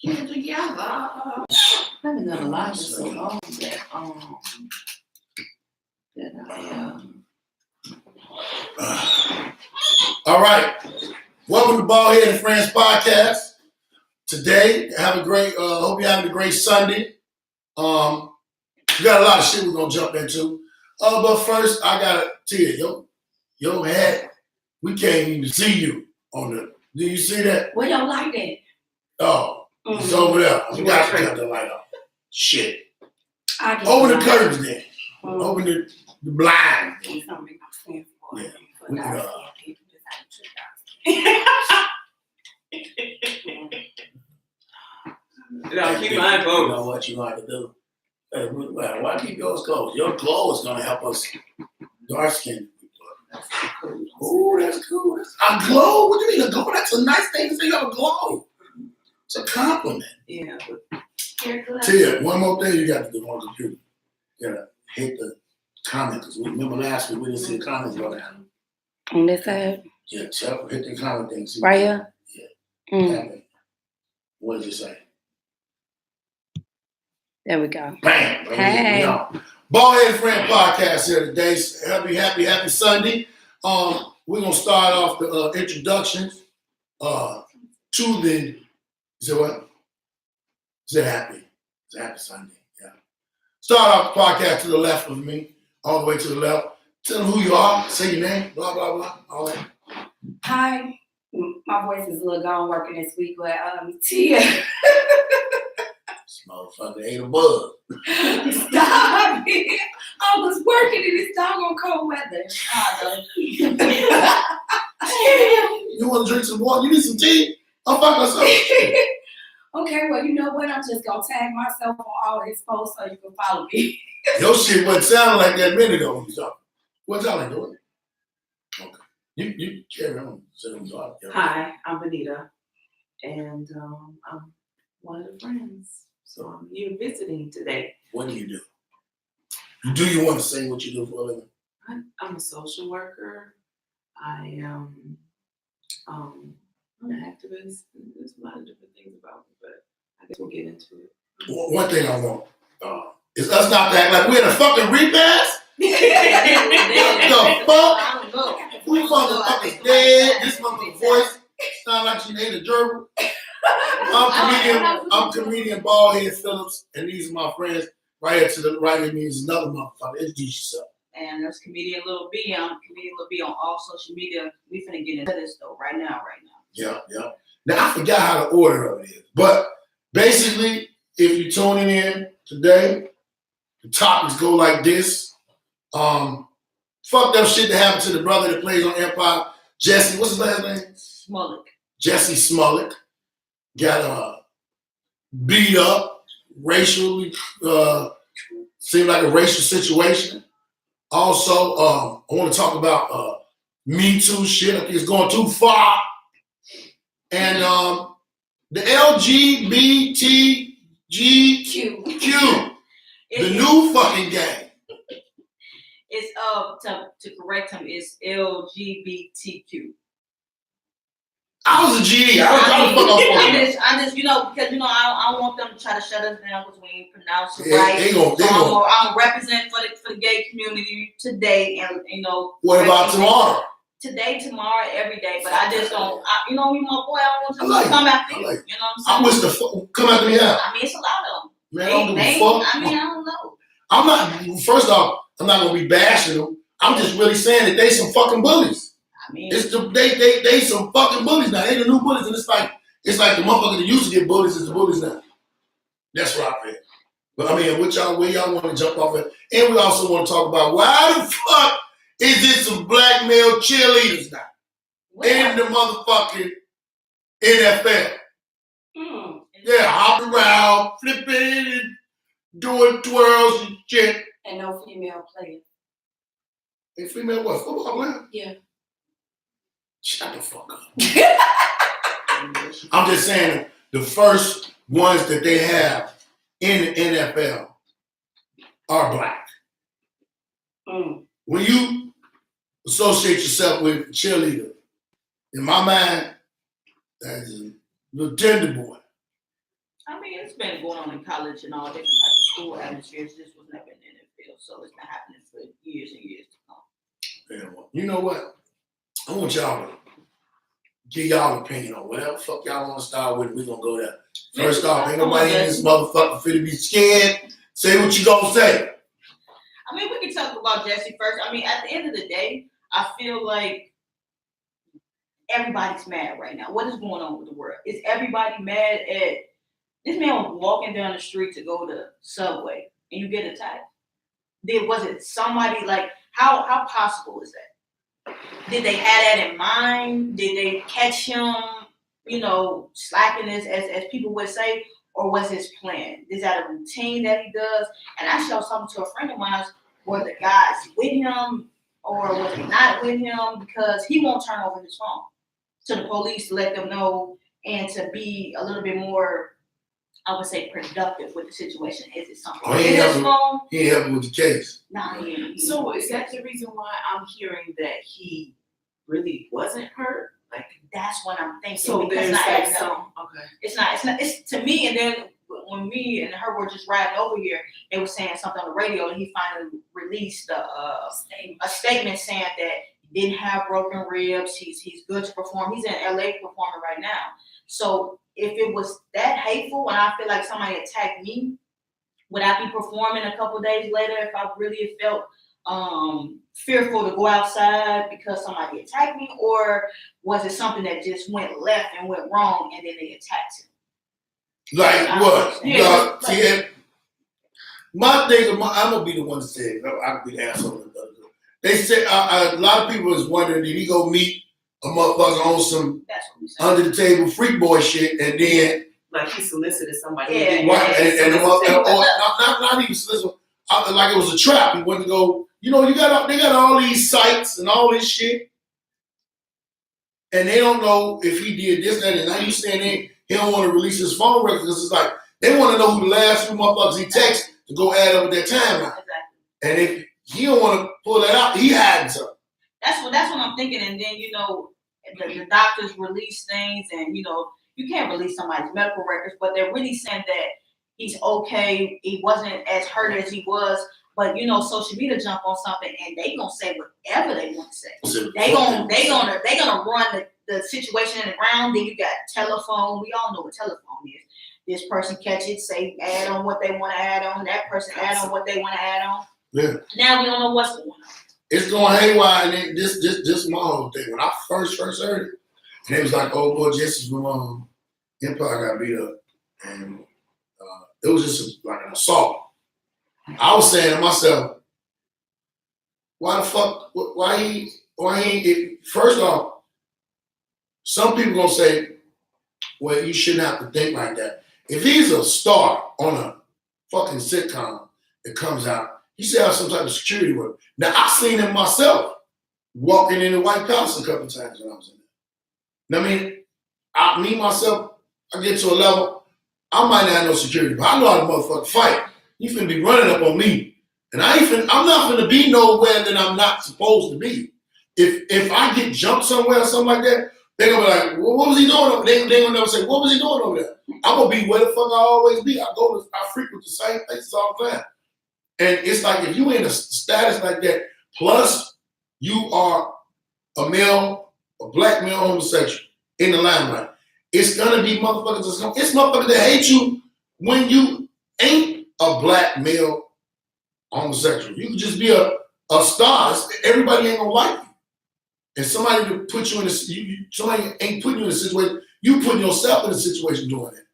Get together. I haven't done a lot in so long that All right. Welcome to Baldhead and Friends podcast. Today, hope you're having a great Sunday. We got a lot of shit we're gonna jump into. But first, I gotta tell you, your hat, we can't even see you on the. Do you see that? We don't like that. Oh, it's over there. You got to cut the light off. Shit. Open the curtains then. Open the blind. Yeah. We can, keep mine closed. You know what you like to do? Why keep yours closed? Your glow is gonna help us dark skin. Ooh, that's cool. A glow? What do you mean a glow? That's a nice thing to say. You have a glow. It's a compliment. Yeah. Tia, one more thing you got to do on the computer. You gotta hit the comment, because remember last week we didn't see the comments go down. On this side? Yeah, hit the comment thing. Right here? Yeah. What did you say? There we go. Bam! Hey. Baldhead Friend podcast here today. Happy Sunday. We're gonna start off the introductions to the. Is it what? Is it happy? It's a happy Sunday. Yeah. Start off the podcast to the left of me, all the way to the left. Tell them who you are. Say your name. Blah blah blah. All that. Hi. My voice is a little gone working this week, but Tia. This motherfucker ate a bug. Stop it. I was working in this doggone cold weather. You want to drink some water? You need some tea? I'll fuck myself. Okay, well, you know what? I'm just going to tag myself on all his posts so you can follow me. Your shit wasn't sounding like that a minute ago when you talking. What's y'all doing? Okay. You carry on. Hi, I'm Benita, and I'm one of the friends. So I'm here visiting today. What do you do? Do you want to say what you do for a living? I'm a social worker. I am I'm an activist. There's a lot of different things about me, but I guess we'll get into it. One thing I want is us not to act like we're in a fucking repass. What the fuck? Who motherfucker's dead? This motherfucker's voice sound like she ate a gerbil. I'm comedian Baldhead Phillips, and these are my friends. Right here to the right of me is another motherfucker. Introduce yourself. And there's comedian Little B. I'm comedian Little B on all social media. We finna get into this though right now. Yeah. Now I forgot how the order of it is, but basically, if you're tuning in today, the topics go like this. Fucked up shit that happened to the brother that plays on Empire, Jesse. What's his last name? Smollett. Jesse Smollett got beat up, racially. Seemed like a racial situation. Also, I want to talk about Me Too shit. I think it's going too far. And the LGBTQ, the new fucking gang. It's to correct him, it's LGBTQ. I was a GD. I just because I don't want them to try to shut us down because we ain't pronounce it right. I'm represent for the gay community today, and What about tomorrow? Today, tomorrow, every day, but I just don't. You my boy. I don't want to come after you. You know what I'm saying? I wish the come after me out. I mean, it's a lot of them. Man, I don't give a fuck. I mean, I don't know. I'm not. First off, I'm not gonna be bashing them. I'm just really saying that they some fucking bullies. I mean, they some fucking bullies now. They the new bullies, and it's like the motherfuckers that used to get bullies is the bullies now. That's what I feel. But I mean, where y'all want to jump off at? And we also want to talk about why the fuck is it some black male cheerleaders now in the motherfucking NFL? Yeah, hopping around, flipping, and doing twirls and shit. And no female players. A female what? Football player? Yeah. Shut the fuck up. I'm just saying the first ones that they have in the NFL are black. When you associate yourself with a cheerleader, in my mind, that's a little tender boy. I mean, it's been going on in college and all different types of school atmospheres. This was never in the NFL, so it's been happening for years and years to come. Yeah, well, you know what? I want y'all to give y'all opinion on whatever fuck y'all want to start with. We're gonna go there. First off, ain't nobody in this motherfucker finna be scared. Say what you gonna say. I mean, we can talk about Jesse first. I mean, at the end of the day, I feel like everybody's mad right now. What is going on with the world? Is everybody mad at this man was walking down the street to go to Subway and you get attacked? Was it somebody like how possible is that? Did they have that in mind? Did they catch him, slacking this as people would say, or was his plan? Is that a routine that he does? And actually, I was talking to a friend of mine, were the guys with him or was he not with him? Because he won't turn over his phone to the police to let them know and to be a little bit more, I would say, productive with the situation. Is it something in his phone? He ain't helping with the case. Nah, he ain't. So is that the reason why I'm hearing that he really wasn't hurt? Like that's what I'm thinking. So because there's like okay. It's not. It's to me. And then when me and her were just riding over here, they were saying something on the radio, and he finally released a statement saying that he didn't have broken ribs. He's good to perform. He's in LA performing right now. So if it was that hateful, and I feel like somebody attacked me, would I be performing a couple days later if I really felt fearful to go outside because somebody attacked me, or was it something that just went left and went wrong and then they attacked him? Like what? Yeah. My thing, I'm gonna be the one to say it. I could be the asshole. They said a lot of people is wondering, did he go meet a motherfucker on some under the table freak boy shit, and then like he solicited somebody? Yeah, right, not even solicited. Like it was a trap. He went to go. They got all these sites and all this shit, and they don't know if he did this, that, and now you saying he don't want to release his phone records because it's like they want to know who the last few motherfuckers he texted to go add up with their timeline. Exactly. And if he don't want to pull that out, he had to. That's what I'm thinking. And then the doctors release things, and you can't release somebody's medical records, but they're really saying that he's okay. He wasn't as hurt as he was. But social media jump on something and they gonna say whatever they want to say. They gonna run the situation in the ground. Then you got telephone. We all know what telephone is. This person catch it, say add on what they want to add on. That person add on what they want to add on. Yeah. Now we don't know what's going on. It's going haywire, and then this my whole thing. When I first heard it, and it was like, oh boy, Jesse from Empire got beat up, and it was just like an assault. I was saying to myself, why the fuck? Why he? First off, some people gonna say, well, you shouldn't have to think like that. If he's a star on a fucking sitcom that comes out, he should have some type of security work. Now I've seen him myself walking in the White House a couple times when I was in there. I mean, myself, I get to a level, I might not have no security, but I know how to motherfucking fight. You finna be running up on me. And I'm not finna be nowhere that I'm not supposed to be. If I get jumped somewhere or something like that, they're gonna be like, well, what was he doing over there? They're gonna never say, what was he doing over there? I'm gonna be where the fuck I always be. I frequent the same places all the time. And it's like, if you in a status like that, plus you are a black male homosexual in the limelight, it's gonna be motherfuckers it's motherfuckers that hate you when you ain't a black male homosexual. You can just be a star. Everybody ain't gonna like you. And somebody to put you in somebody ain't putting you in a situation, you putting yourself in a situation doing it.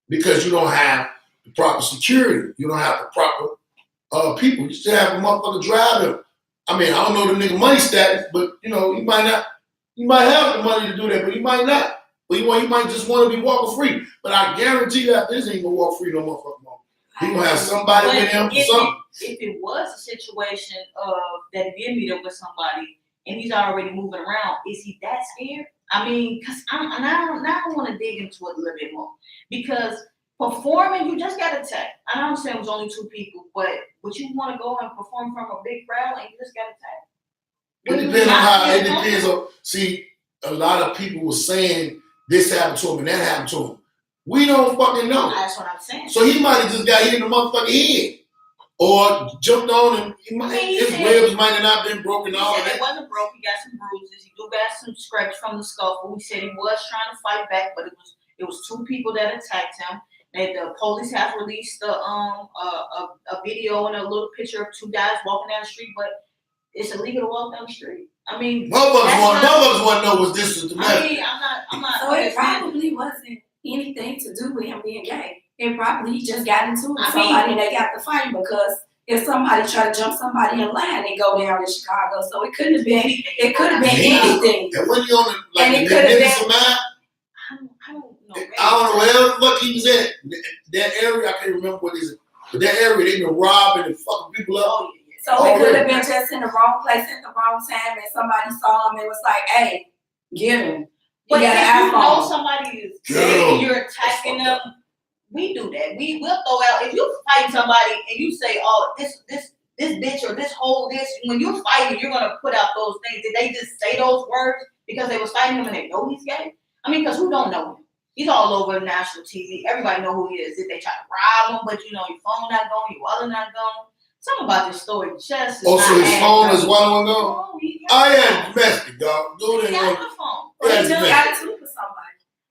Because you don't have the proper security. You don't have the proper people. You still have a motherfucker driving. I mean, I don't know the nigga money status, but you might not, you might have the money to do that, but you might not. But you might just want to be walking free. But I guarantee you that this ain't gonna walk free no motherfucking more. He gonna have somebody with him for something. If it was a situation of that he did meet up with somebody and he's already moving around, is he that scared? I mean, because I want to dig into it a little bit more. Because performing, you just got attacked. I understand it was only 2 people, but would you want to go and perform from a big crowd and you just got attacked? It depends on how. It depends on. See, a lot of people were saying this happened to him and that happened to him. We don't fucking know. That's what I'm saying. So he might have just got hit in the motherfucking head. Or jumped on him. His ribs might have not been broken He all said that. it wasn't broke. He got some bruises. He do got some scrapes from the scuffle. He said he was trying to fight back, but it was two people that attacked him. The police have released a video and a little picture of two guys walking down the street, but it's illegal to walk down the street. I mean, motherfuckers want to know was this was the I mean, I'm not. So it probably wasn't anything to do with him being gay. It probably he just got into it with somebody and they got to fight because if somebody tried to jump somebody in line, they go down in Chicago. So it couldn't have been. It could have been anything. And when you on the And it could have been. I don't know. I don't know where the fuck he was at. That area, I can't remember what it is. But that area, they been robbing and fucking people up. Oh, yeah. So it could have been just in the wrong place at the wrong time, and somebody saw him and was like, "Hey, get him." But got if an you iPhone. know somebody is gay and you're attacking them, we do that. We will throw out. If you fight somebody and you say, "Oh, this bitch or this whole this," when you're fighting, you're gonna put out those things. Did they just say those words because they was fighting him and they know he's gay? I mean, because who don't know him? He's all over national TV. Everybody know who he is. Did they try to rob him? But your phone not going, your wallet not going. Something about this story just is Oh, so his phone is one gone? Oh, yeah, domestic, dog. Dude, He got the phone. He Yeah, just yeah. got into it with somebody.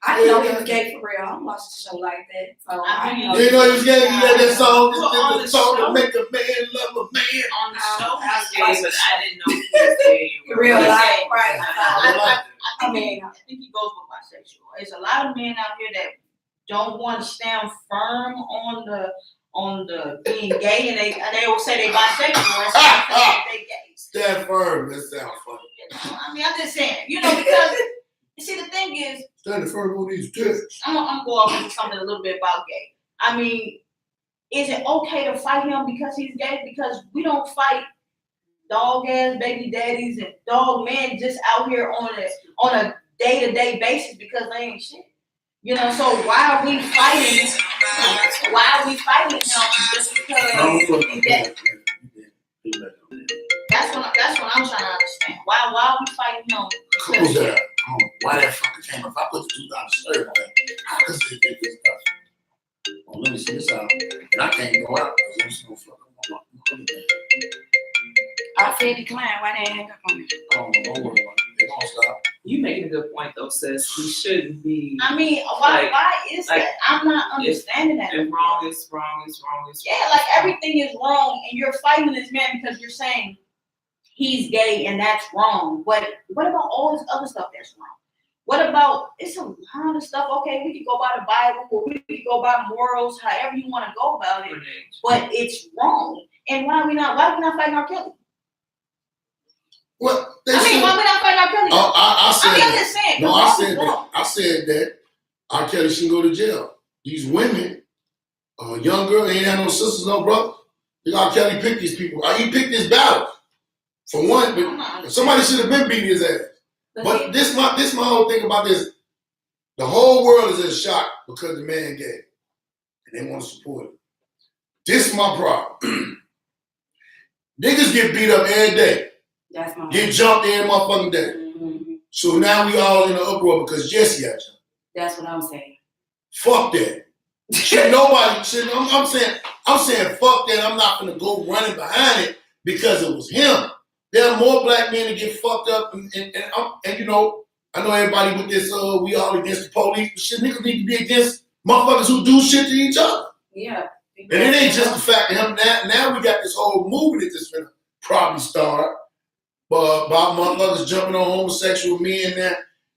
I didn't know he was gay for real. I don't watch the show like that. So I didn't know. You know he was gay. He had that song. Well, on This the song to show- make a man love a man. On the show, I he was gay, but I didn't know he was gay. In real Really. life, right? I think he goes for bisexual. There's a lot of men out here that don't want to stand firm on the being gay, and they will say they bisexual and say they gay. Stand firm. That sounds funny. I mean, I'm just saying, because you see, the thing is, Stand firm on these tits. I'm gonna go off into something a little bit about gay. I mean, is it okay to fight him because he's gay? Because we don't fight dog ass baby daddies and dog men just out here on a day-to-day basis because they ain't shit. So why are we fighting? Why are we fighting him just because he's gay? That's what I'm trying to understand. Why are we fighting him? Close that. I don't know why that fucking came up. I put the $2 shirt on that. How could they get this stuff? Oh, let me see this out. And I can't go out because I'm so fucking. I said decline. Why they hang up on me? Oh, don't worry about it. They won't stop. You making a good point though, sis. He shouldn't be. I mean, why is that? I'm not understanding that. And wrong is wrong is wrong is wrong. Yeah, like everything is wrong, and you're fighting this man because you're saying he's gay and that's wrong. But what about all this other stuff that's wrong? What about, it's a lot of stuff. Okay, we could go by the Bible, or we could go by morals, however you want to go about it. But it's wrong. And why are we not fighting R. Kelly? What? Why are we not fighting R. Kelly? I said I'm just saying. no, I said that. I said that R. Kelly shouldn't go to jail. These women, young girl, ain't had no sisters, no brother. R. Kelly picked these people. He picked his battle. For one, but somebody should have been beating his ass. But this my whole thing about this. The whole world is in shock because the man gay. And they want to support him. This is my problem. Niggas get beat up every day. That's my Get jumped every motherfucking day. Mm-hmm. So now we all in an uproar because Jesse got jumped. That's what I'm saying. Fuck that. Should nobody, I'm saying fuck that. I'm not gonna go running behind it because it was him. There are more black men that get fucked up, and I know everybody with this, we all against the police, but shit, niggas need to be against motherfuckers who do shit to each other. Yeah. And it ain't just the fact of him. Now we got this whole movement that's gonna probably start about motherfuckers jumping on homosexual men now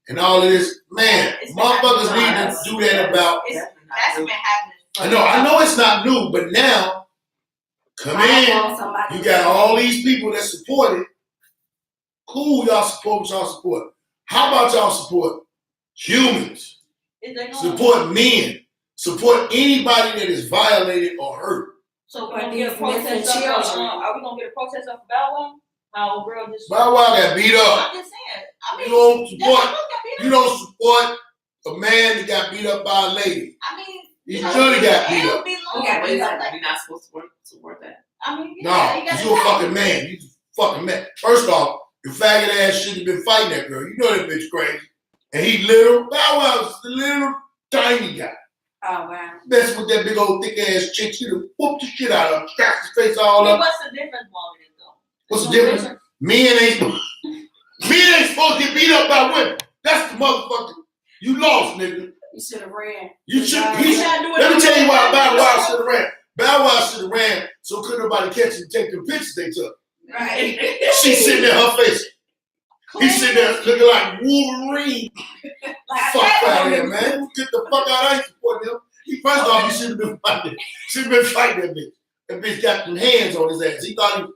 and all of this. Man, motherfuckers need to do that about. That's been happening. I know it's not new, but now, come in, you got all these people that support it. Cool, y'all support what y'all support. How about y'all support humans? Support men. Support anybody that is violated or hurt. So we're gonna get a protest up. Are we gonna get a protest up for Bow Wow? How girl just Bow Wow got beat up. I'm just saying. I mean, You don't support a man that got beat up by a lady. I mean, He really got beat up. We're not supposed to support that. I mean, No, because you're a fucking man. You a fucking man. First off, your faggot ass shouldn't have been fighting that girl. You know that bitch crazy. And he little. Bow Wow was the little tiny guy. Oh, wow. Mess with that big old thick ass chick, she'd have whooped the shit out of him, scratched his face all up. What's the difference, Walden, though? What's the difference? Men ain't supposed to get beat up by women. That's the motherfucker. You lost, nigga. You should have ran. You should. Let Let me tell you why Bow Wow should have ran. Bow Wow should have ran so couldn't nobody catch him and take the pictures they took. Right. She's sitting there, her face. He's sitting there looking like Wolverine. Fuck out of here, man. Get the fuck out. I ain't supporting him. First off, he should have been fighting. Should have been fighting that bitch. That bitch got some hands on his ass. He thought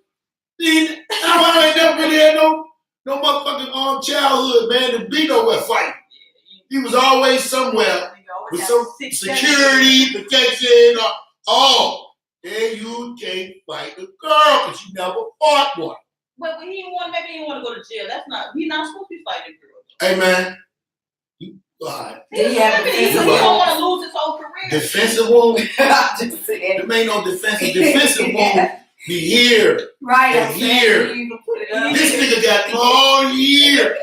I ain't never really had no motherfucking childhood, man, to be nowhere fighting. He was always somewhere with some security, protection, all. And you can't fight the girl because you never fought one. But maybe he didn't want to go to jail. He's not supposed to be fighting girls. Hey, man. You alright. He don't want to lose his whole career. Defensive wound? Just saying. There ain't no defensive. Defensive wound be here. Right. And here. You even put it up. This nigga got all year.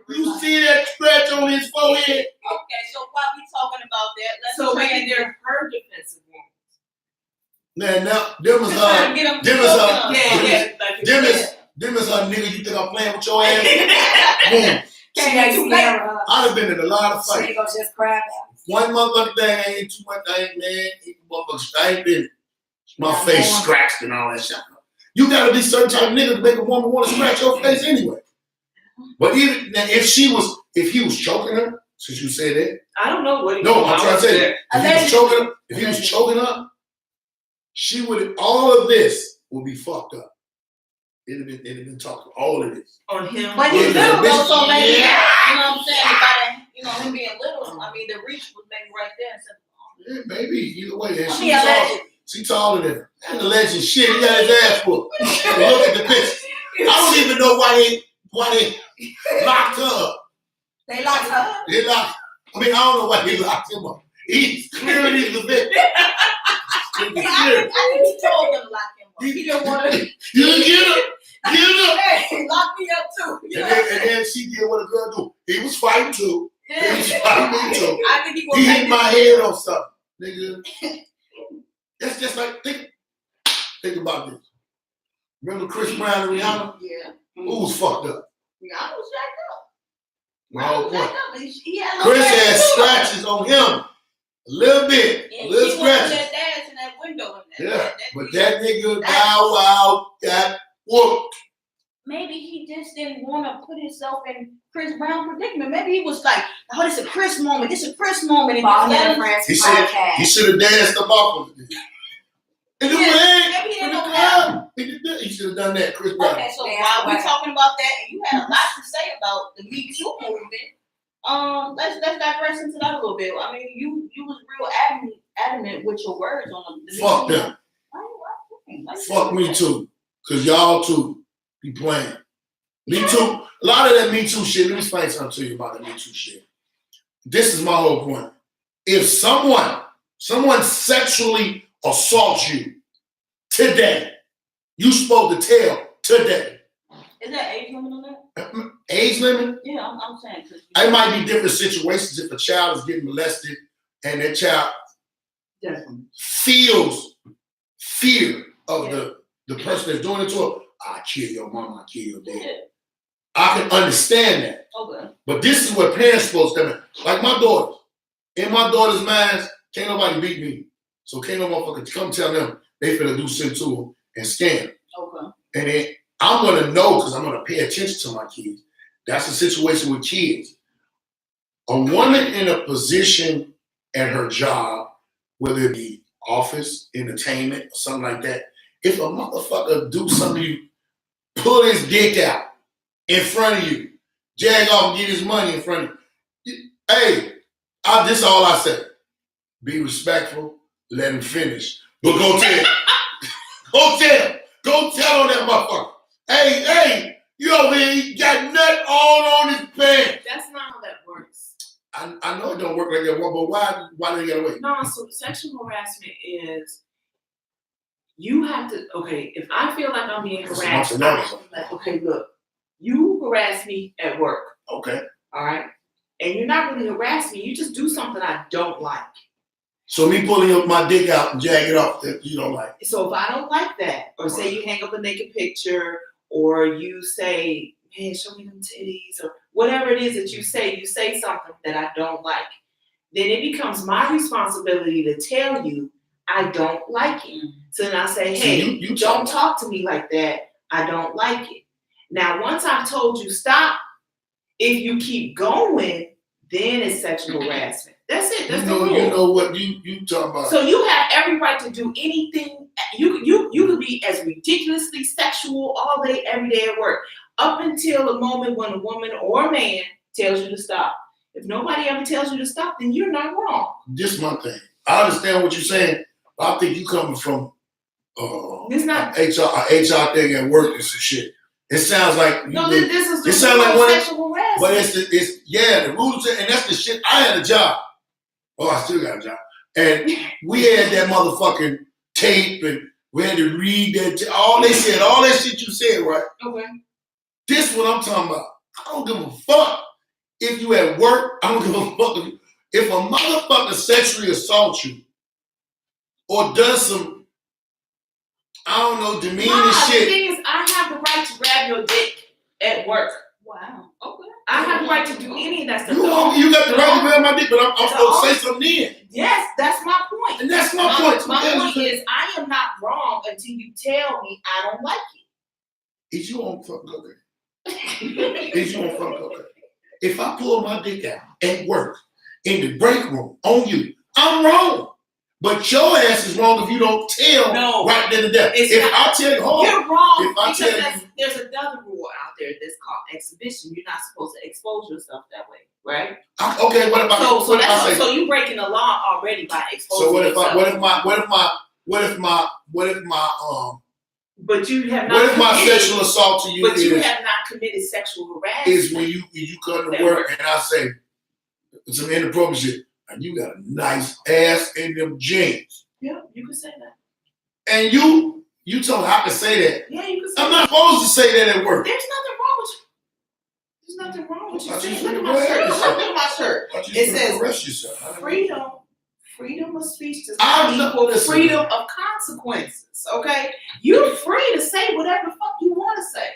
You see that scratch on his forehead? Okay, so while we talking about that, So maybe they're her defensive wounds. Now, them is her nigga. You think I'm playing with your ass? Boom. I'd have been in a lot of She fights. ain't gonna just cry about One motherfucking thing ain't too much. I ain't been my face scratched and all that shit. You gotta be certain type of nigga to make a woman want to scratch your face anyway. But even if he was choking her, since you said that. I don't know what he No, I'm trying to say there. if he was choking her, she would all of this would be fucked up. It'd have been talking all of this. On him. But he's little though, so maybe, Yeah. you know what I'm saying? If I didn't, him being little, I mean, the reach was maybe right there. Yeah, maybe either way. And I mean, allegedly. she taller than him. And the legend shit, he got his ass whooped. Look at the picture. I don't even know why they locked her up. They locked her up. I don't know why they locked him up. He's clearly the victim. I think he told them to lock him up. He didn't want to. You get him. Hey, lock me up too. And then she did what a girl do. He was fighting too. Yeah. He was fighting me too. I think He hit my head on something, nigga. That's just like think about this. Remember Chris Brown and Rihanna? Yeah. Who was fucked up? Rihanna was jacked up. My whole point. He had Chris had scratches on him. A little bit. A little he scratches. that dance in that window. Yeah. But that nigga Bow Wow got whooped. Maybe he just didn't want to put himself in Chris Brown predicament. Maybe he was like, "Oh, this is a Chris moment. This is a Chris moment." And Baldhead friends. He should have danced him off with it. And maybe he didn't know that. He should have done that, Chris Brown. Okay, so while we're talking about that, and you had a lot to say about the Me Too movement, let's digress into that a little bit. I mean, you was real adamant with your words on the Fuck them. Fuck Me Too. Because y'all too be playing. Me Too. A lot of that Me Too shit, let me explain something to you about the Me Too shit. This is my whole point. If someone sexually assaults you today, you supposed to tell today. Is that age limit on that? Age limit? Yeah, I'm saying. It might be different situations if a child is getting molested and that child feels fear of the person that's doing it to her. I kill your mama, I kill your dad. Yeah. I can understand that. Okay. But this is what parents supposed to do. Like my daughters. In my daughter's minds, can't nobody beat me. So can't no motherfucker come tell them they finna do shit to them and scam. Okay. And then I'm gonna know because I'm gonna pay attention to my kids. That's the situation with kids. A woman in a position at her job, whether it be office, entertainment, or something like that, if a motherfucker do something to you, pull his dick out in front of you, jag off and get his money in front of you. Hey, this is all I say. Be respectful, let him finish. But go tell. Go tell on that motherfucker. Hey, you over here, you got nut all on his pants. That's not how that works. I know it don't work like that, but why do they get away? No, so sexual harassment is you have to, okay, if I feel like I'm being harassed, okay, look, you harass me at work. Okay. All right? And you're not really harassing me, you just do something I don't like. So me pulling up my dick out and jag it off, that you don't like. So if I don't like that, or say you hang up a naked picture, or you say, man, show me them titties, or whatever it is that you say something that I don't like, then it becomes my responsibility to tell you I don't like it. So then I say, hey, you don't talk to me like that. I don't like it. Now, once I've told you stop, if you keep going, then it's sexual harassment. That's it. That's the rule. You know what you talking about. So you have every right to do anything. You could be as ridiculously sexual all day, every day at work, up until the moment when a woman or a man tells you to stop. If nobody ever tells you to stop, then you're not wrong. This is my thing. I understand what you're saying, but I think you coming from It's not HR thing at work and some shit. It sounds like this is the sexual harassment. But it's the rules, and that's the shit. I had a job. Oh, I still got a job. And we had that motherfucking tape, and we had to read that. All that shit you said, right? Okay. This is what I'm talking about. I don't give a fuck if you at work. I don't give a fuck if a motherfucker sexually assaults you or does some, I don't know, demeaning shit. The thing is, I have the right to grab your dick at work. Wow. Okay. I have the right to do any of that stuff. You got the right to grab my dick, but I'm supposed to say something then. Yes, that's my point. And that's my point. My point is, I am not wrong until you tell me I don't like it. Is you on fucking okay? Is you on fucking okay? If I pull my dick out at work, in the break room, on you, I'm wrong. But your ass is wrong if you don't tell right then and there. I tell you, you're wrong if I because tell you, there's another rule out there that's called exhibition. You're not supposed to expose yourself that way, right? Okay, what about so you breaking the law already by exposing yourself. So what if my But you have not. What if my sexual assault to you? But you have not committed sexual harassment. Is when you come to work and I say some inappropriate shit. And you got a nice ass in them jeans. Yeah, you can say that. And you told me I can say that. Yeah, you can say I'm not supposed to say that at work. There's nothing wrong with you. There's nothing wrong with you. Look at my shirt. Look at my shirt. It says freedom of speech does not equal freedom of consequences. Okay? You're free to say whatever the fuck you want to say.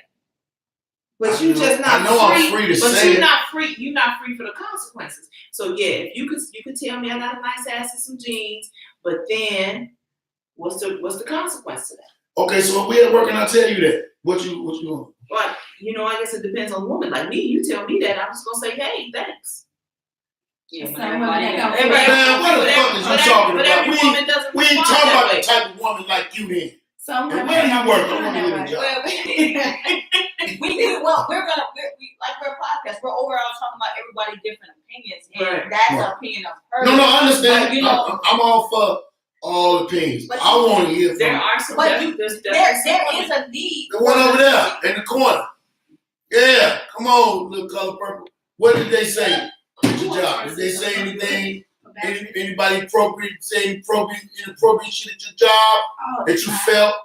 But you just not free. I'm free to say you're not free. You're not free for the consequences. So yeah, if you could tell me I got a nice ass and some jeans, but then what's the consequence to that? Okay, so if we at work and I tell you that, what you want? Well, I guess it depends on the woman. Like me, you tell me that, I'm just gonna say, hey, thanks. Yeah, Man, what the fuck is you talking about? We ain't talking about the type of woman like you then. Where do you work? I want to get a job. We're a podcast. We're overall talking about everybody different opinions, and that's the opinion of her. No, I understand. But, I'm all for all opinions. I want to hear from there are some. But there is a need. The one over there in the corner. Yeah, come on, little color purple. What did they say? Good job. Did they say anything? Anybody say inappropriate shit at your job that you felt?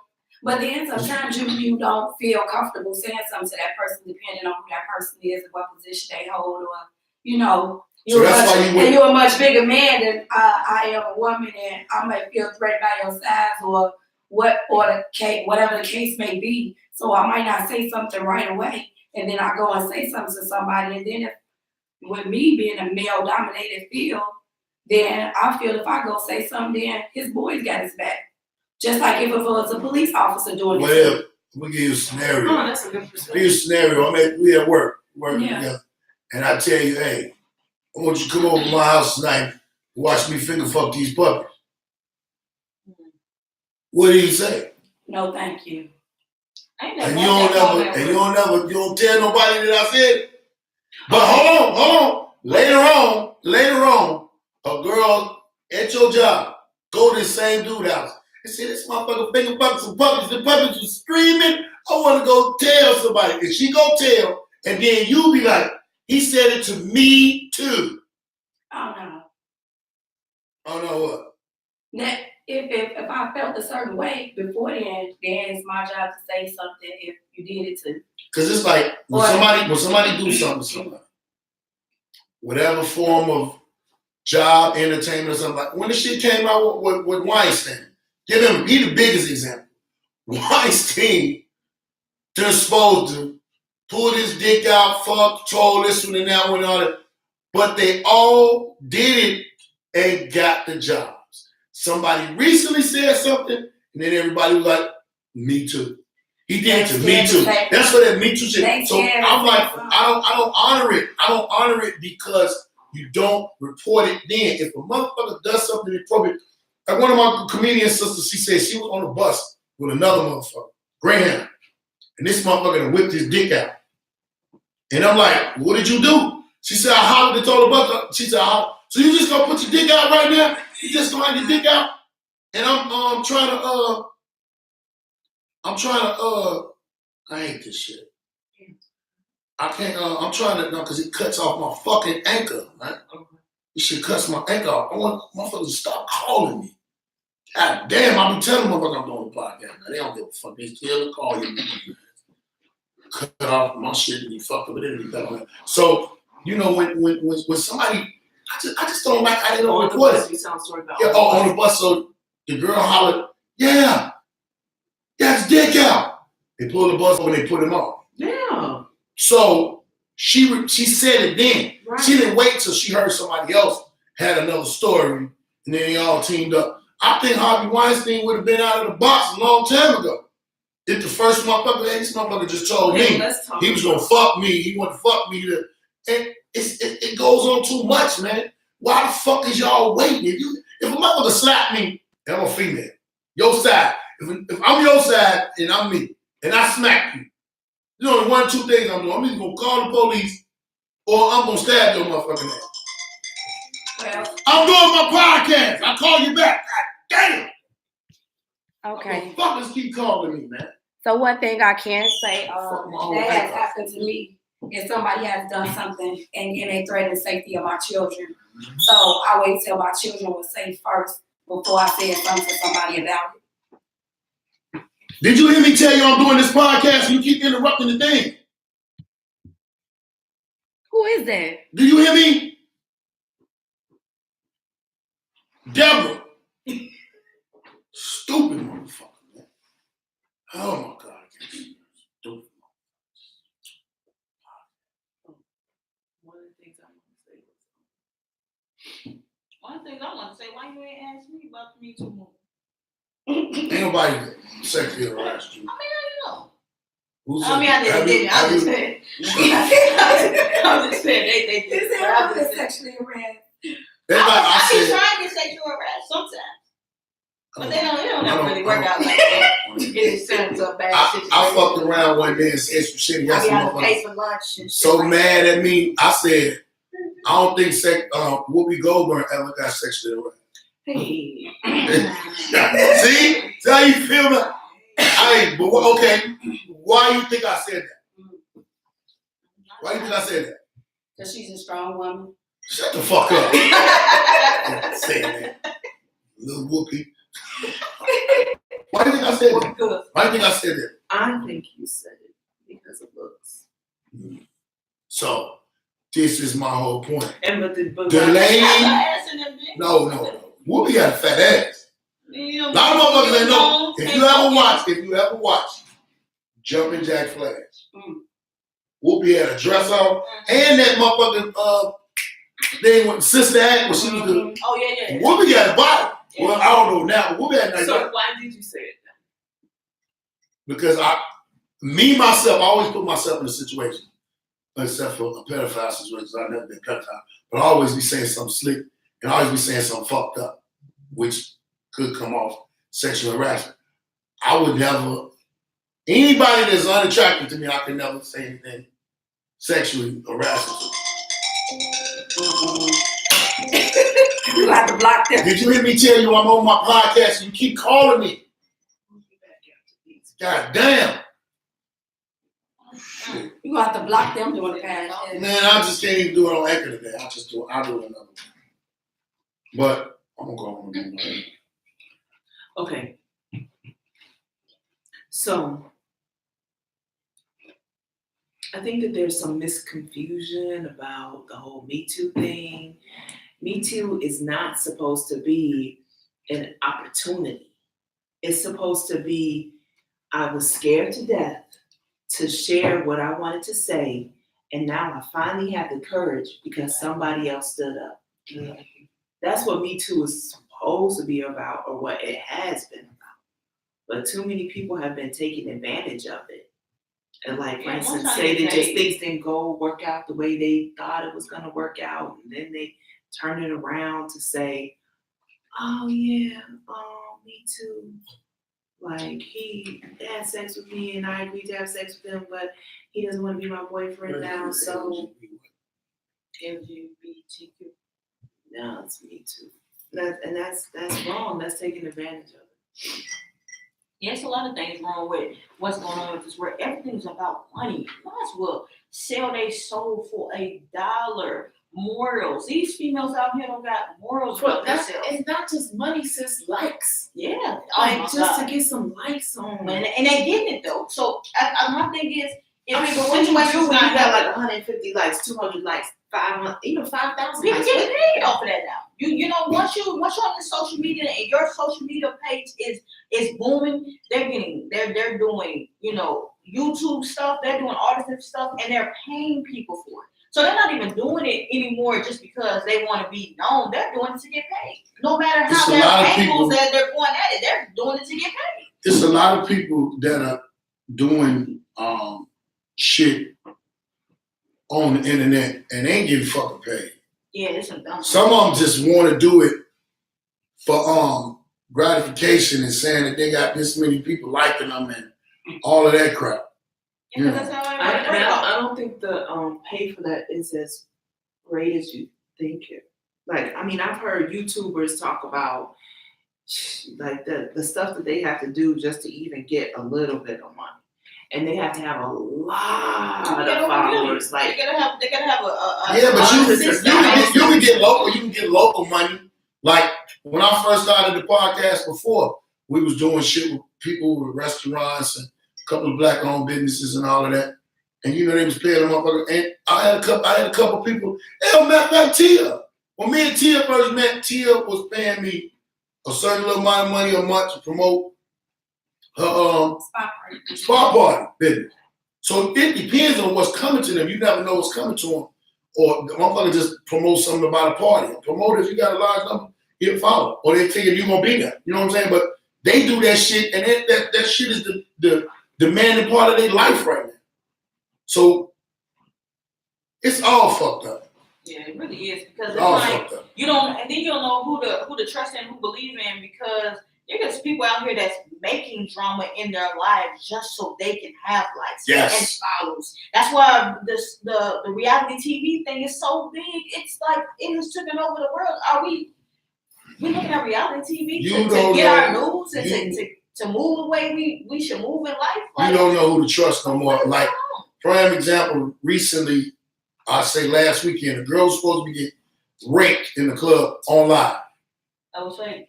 But then sometimes you don't feel comfortable saying something to that person, depending on who that person is and what position they hold, or you're a much bigger man than I am a woman, and I might feel threatened by your size or whatever the case may be. So I might not say something right away, and then I go and say something to somebody, and then with me being a male-dominated field, then I feel if I go say something, then his boys got his back. Just like if it was a police officer doing it. Well, we give you a scenario. Oh, that's a good perspective. Here's a scenario. We at work together. And I tell you, hey, I want you to come over to my house tonight and watch me finger fuck these puppies. What do you say? No, thank you. And you don't tell nobody that I said it. But hold on. Later on, a girl at your job go to the same dude house and say, this motherfucker finger fucked some puppies. The puppies was screaming. I want to go tell somebody. And she go tell, and then you be like, he said it to me too. I don't know what? That if I felt a certain way before then it's my job to say something if you did it to. Because it's like when somebody do something to somebody, whatever form of job, entertainment, or something like. When the shit came out with Weinstein, he the biggest example. Weinstein just supposed to pull his dick out, fuck, troll this one and that one and all that. But they all did it and got the jobs. Somebody recently said something, and then everybody was like, me too. He did it to me too. That's what that me too shit. So I'm like, I don't honor it. I don't honor it because you don't report it then. If a motherfucker does something inappropriate, like one of my comedian sisters, she said she was on a bus with another motherfucker, Greyhound, and this motherfucker done whipped his dick out. And I'm like, what did you do? She said, I hollered and told the bus. She said, so you just gonna put your dick out right now? You just gonna have your dick out? And I'm trying to I hate this shit. I can't, I'm trying to, no, because it cuts off my fucking ankle, man. This shit cuts my ankle off. I want motherfuckers to stop calling me. God damn, I be telling motherfuckers I'm doing a podcast, man. They don't give a fuck. They still call you. Cut off my shit and you fuck up with it and cut on it. So, you know, when somebody, I just don't like how they don't report it. Yeah, on the bus, so the girl hollered, yeah, it's dick out. They pull the bus over and they put him off. Yeah. So she said it then. Right. She didn't wait till she heard somebody else had another story and then they all teamed up. I think Harvey Weinstein would have been out of the box a long time ago. If the first motherfucker, hey, this motherfucker just told me he was gonna fuck me, he wanted to fuck me. And it goes on too much, man. Why the fuck is y'all waiting? If a motherfucker slap me, and I'm a female, your side. If I'm your side and I'm me, and I smack you, you know, one or two things I'm doing. I'm either gonna call the police or I'm gonna stab your motherfucking ass. Well, I'm doing my podcast. I call you back. God damn. Okay. Motherfuckers keep calling me, man. So one thing I can say that has happened to me is somebody has done something and they threaten the safety of my children. So I wait till my children were safe first before I said something to somebody about it. Did you hear me tell you I'm doing this podcast and you keep interrupting the thing? Who is that? Do you hear me? Deborah. Stupid motherfucker, man. Oh my God. Stupid. One of the things I want to say, why you ain't asked me about the Me Too movement? Ain't nobody sexually harassed you. I know. I just said. I'm just saying they did. I'm just sexually harassed. I keep trying to get sexual harassed sometimes. But they don't ever really work out like that. It turns to a bad situation. I fucked around one day and said some shit. I be out to pay for lunch and shit. So mad at me. I said, I don't think Whoopi Goldberg ever got sexually harassed. Hey. See how you feel about? Hey, but okay. Why do you think I said that? Why do you think I said that? Because she's a strong woman. Shut the fuck up. Say that. Little Whoopi. Why do you think I said that? Why do you think I said that? I think you said it because of looks. So, this is my whole point. And but the lady. No. Whoopi got a fat ass. A lot of motherfuckers ain't know. If you ever watch Jumpin' Jack Flash, Whoopi had a dress on, and that motherfucking thing with Sister Act when she was the. Oh yeah. Whoopi got a body. Yeah. Well, I don't know now, but Whoopi had a nice. So why did you say it then? Because myself, I always put myself in a situation, except for a pedophile situation. I've never been a pedophile, but I always be saying something slick. And I always be saying something fucked up, which could come off sexual harassment. I would never, anybody that's unattractive to me, I can never say anything sexually harassing to. You have to block them. Did you hear me tell you I'm on my podcast and you keep calling me? God damn. You have to block them doing the podcast. Man, I just can't even do it on Anchor today. I'll do it another one. But I'm gonna go home. Okay. So I think that there's some misconfusion about the whole Me Too thing. Me Too is not supposed to be an opportunity. It's supposed to be, I was scared to death to share what I wanted to say, and now I finally have the courage because somebody else stood up. That's what Me Too is supposed to be about, or what it has been about. But too many people have been taking advantage of it. And like, for instance, say that just things didn't work out the way they thought it was gonna work out, and then they turn it around to say, oh yeah, Me Too. Like, he had sex with me and I agreed to have sex with him, but he doesn't want to be my boyfriend now, so LGBBTQ. No, it's Me Too. That's wrong. That's taking advantage of it. Yeah, it's a lot of things wrong with what's going on with this world. Everything's about money. You might as well sell their soul for $1. Morals. These females out here don't got morals about themselves. It's not just money, sis. Likes. Yeah. Like, just to get some likes on. And they getting it though. So my thing is, but what you do when you got like 150 likes, 200 likes, 500, even 5,000 people likes? get paid off of that now. You know, once you're on the social media and your social media page is booming, they're doing, you know, YouTube stuff, they're doing artist stuff, and they're paying people for it. So they're not even doing it anymore just because they want to be known. They're doing it to get paid. No matter how many angles that they're going at it, they're doing it to get paid. It's a lot of people that are doing shit on the internet and ain't getting fucking paid. Yeah, it's some dumb. Some of them just want to do it for gratification and saying that they got this many people liking them and all of that crap. Yeah, that's how I don't think the pay for that is as great as you think it. Like, I mean, I've heard YouTubers talk about like the stuff that they have to do just to even get a little bit of money, and they have to have a lot of followers. Like, they gotta have a yeah, but you can get local. You can get local money. Like when I first started the podcast before, we was doing shit with people with restaurants and a couple of black-owned businesses and all of that. And you know they was paying them up. And I had a couple of people. Hell, matter of fact, Tia. When me and Tia first met, Tia was paying me a certain little amount of money a month to promote her spa party business. So it depends on what's coming to them. You never know what's coming to them. Or the motherfucker just promote something about a party. Promoters, you got a large number, he'll follow. Or they figure you're gonna be there. You know what I'm saying? But they do that shit, and that shit is the demanding part of their life right now. So it's all fucked up. Yeah, it really is, because it's like you don't know who to trust and who believe in, because there's people out here that's making drama in their lives just so they can have likes and follows. That's why the reality TV thing is so big. It's like it has taken over the world. Are we looking at reality TV to get our news and to move the way we should move in life? Like, you don't know who to trust no more. Like, prime example, recently, I say last weekend, a girl was supposed to be getting raped in the club online. I was saying.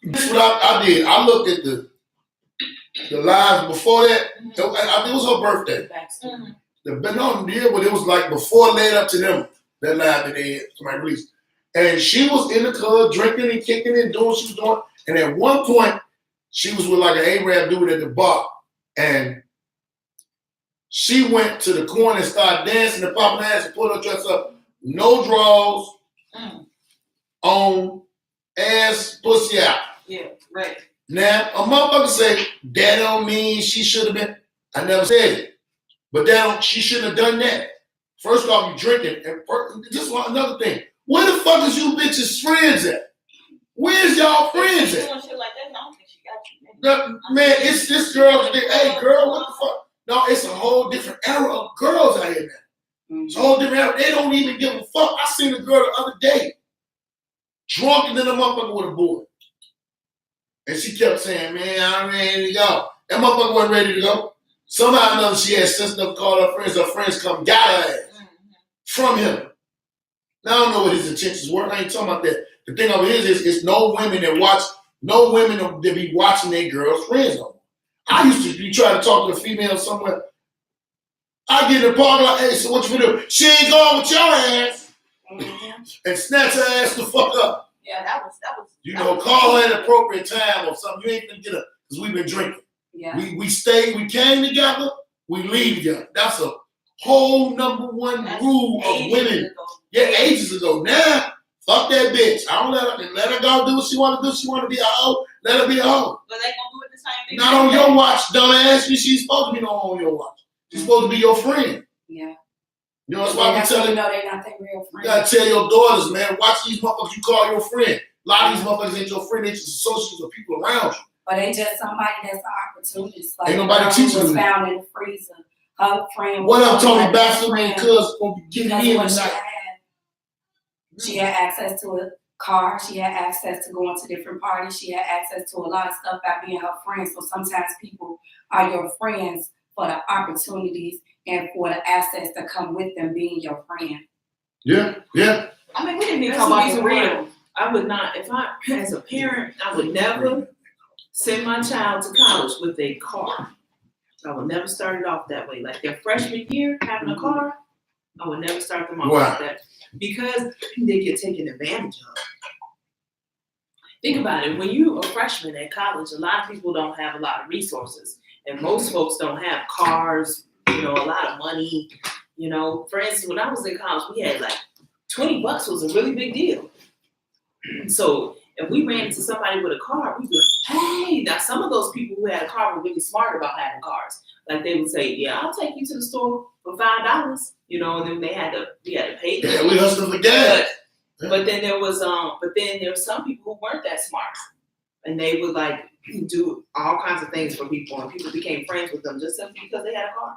This is what I did. I looked at the lives before that. It was her birthday. Mm-hmm. But it was like before, led up to them, that live that they had somebody released. And she was in the club drinking and kicking and doing what she was doing. And at one point, she was with like an Arab dude at the bar. And she went to the corner and started dancing and popping ass and put her dress up. No drawers, on, ass, pussy out. Yeah, right. Now, a motherfucker say, that don't mean she should have been. I never said it. But she shouldn't have done that. First off, you drinking. And just another thing. Where the fuck is you bitches' friends at? Where's y'all friends at? Doing shit like that, I don't think she got you. Man, it's this girl. Hey, girl, what the fuck? No, it's a whole different era of girls out here now. It's a whole different era. They don't even give a fuck. I seen a girl the other day, drunker than a motherfucker with a boy. And she kept saying, man, I'm ready to go. That motherfucker wasn't ready to go. Somehow or another, she had sense enough to call her friends. Her friends come got her ass from him. Now, I don't know what his intentions were. I ain't talking about that. The thing of it is it's no women that be watching their girls' friends on. I used to be trying to talk to a female somewhere. I get in the park like, hey, so what you gonna do? She ain't going with your ass. and snatch her ass the fuck up. Yeah, that was. You know, call her at an appropriate time or something. You ain't gonna get her because we've been drinking. Yeah. We came together, we leave together. That's a whole number one rule of women. Ago. Yeah, ages ago. Now, fuck that bitch. I don't let her go do what she want to do. She want to be a hoe. Let her be a hoe. But they gonna do it the same thing. Not on your watch, dumbass. She's supposed to be on your watch. She's supposed to be your friend. Yeah. You know, that's why I be telling you. No, they're not their real friends. You gotta tell your daughters, man, watch these motherfuckers you call your friend. A lot of these motherfuckers ain't your friend, they just associates with people around you. Or they just somebody that's an opportunist. Like Ain't nobody teaching was them. found in the freezer. Her friend. What up, Tony like Baxter, man? Cuz gonna be getting in tonight. She had access to a car. She had access to going to different parties. She had access to a lot of stuff by being her friend. So sometimes people are your friends for the opportunities and for the assets that come with them being your friend. Yeah. I mean, we didn't even That's talk the about reason the why real. I would not, if I, as a parent, I would never send my child to college with a car. I would never start it off that way. Like their freshman year, having a car, I would never start them off like that. Because they get taken advantage of. Think about it. When you're a freshman at college, a lot of people don't have a lot of resources. And most folks don't have cars, you know, a lot of money. You know, for instance, when I was in college, we had like $20 was a really big deal. So if we ran into somebody with a car, we'd be like, hey, now some of those people who had a car were really smart about having cars. Like they would say, yeah, I'll take you to the store for $5, you know, and then we had to pay them. Yeah, we hustling for gas. But then there was some people who weren't that smart. And they would like do all kinds of things for people, and people became friends with them just simply because they had a car.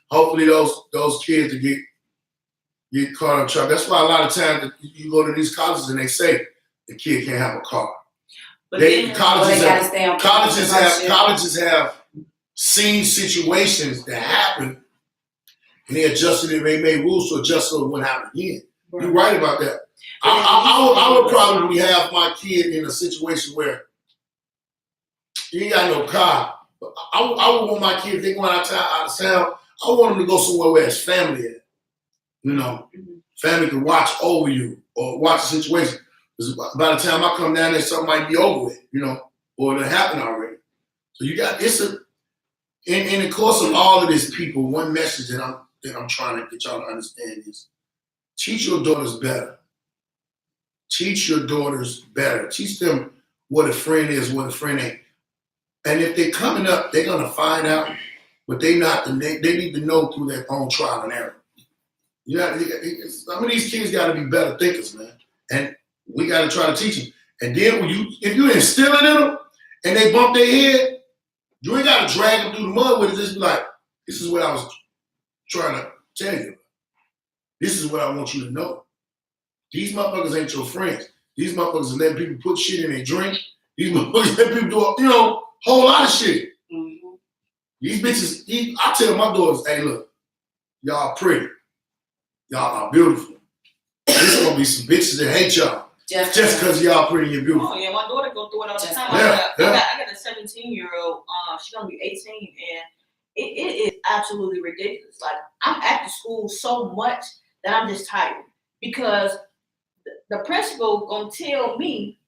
Hopefully those kids to get caught in trouble. That's why a lot of times you go to these colleges and they say the kid can't have a car. But Colleges have seen situations that happen and they adjusted it, they made rules to adjust so it wouldn't happen again. Right. You're right about that. I would probably have my kid in a situation where you ain't got no car. But I would want my kid, if they're going out of town, I want them to go somewhere where his family is. You know, family can watch over you or watch the situation. Because by the time I come down there, something might be over with, you know, or it happened already. So you got in the course of all of this, people, one message that I'm trying to get y'all to understand is teach your daughters better. Teach your daughters better. Teach them what a friend is, what a friend ain't. And if they're coming up, they're gonna find out, but they need to know through their own trial and error. Some of these kids got to be better thinkers, man, and we got to try to teach them. And then if you instill it in them, and they bump their head, you ain't got to drag them through the mud with it. Just be like, this is what I was trying to tell you. This is what I want you to know. These motherfuckers ain't your friends. These motherfuckers let people put shit in their drink. These motherfuckers let people do, whole lot of shit. Mm-hmm. These bitches, I tell my daughters, hey, look, y'all pretty. Y'all are beautiful. There's gonna be some bitches that hate y'all. Just because y'all pretty and beautiful. Oh, yeah, my daughter go through it all the time. I got a 17-year-old, she's gonna be 18, and it is absolutely ridiculous. Like, I'm at the school so much that I'm just tired. Because the principal gonna tell me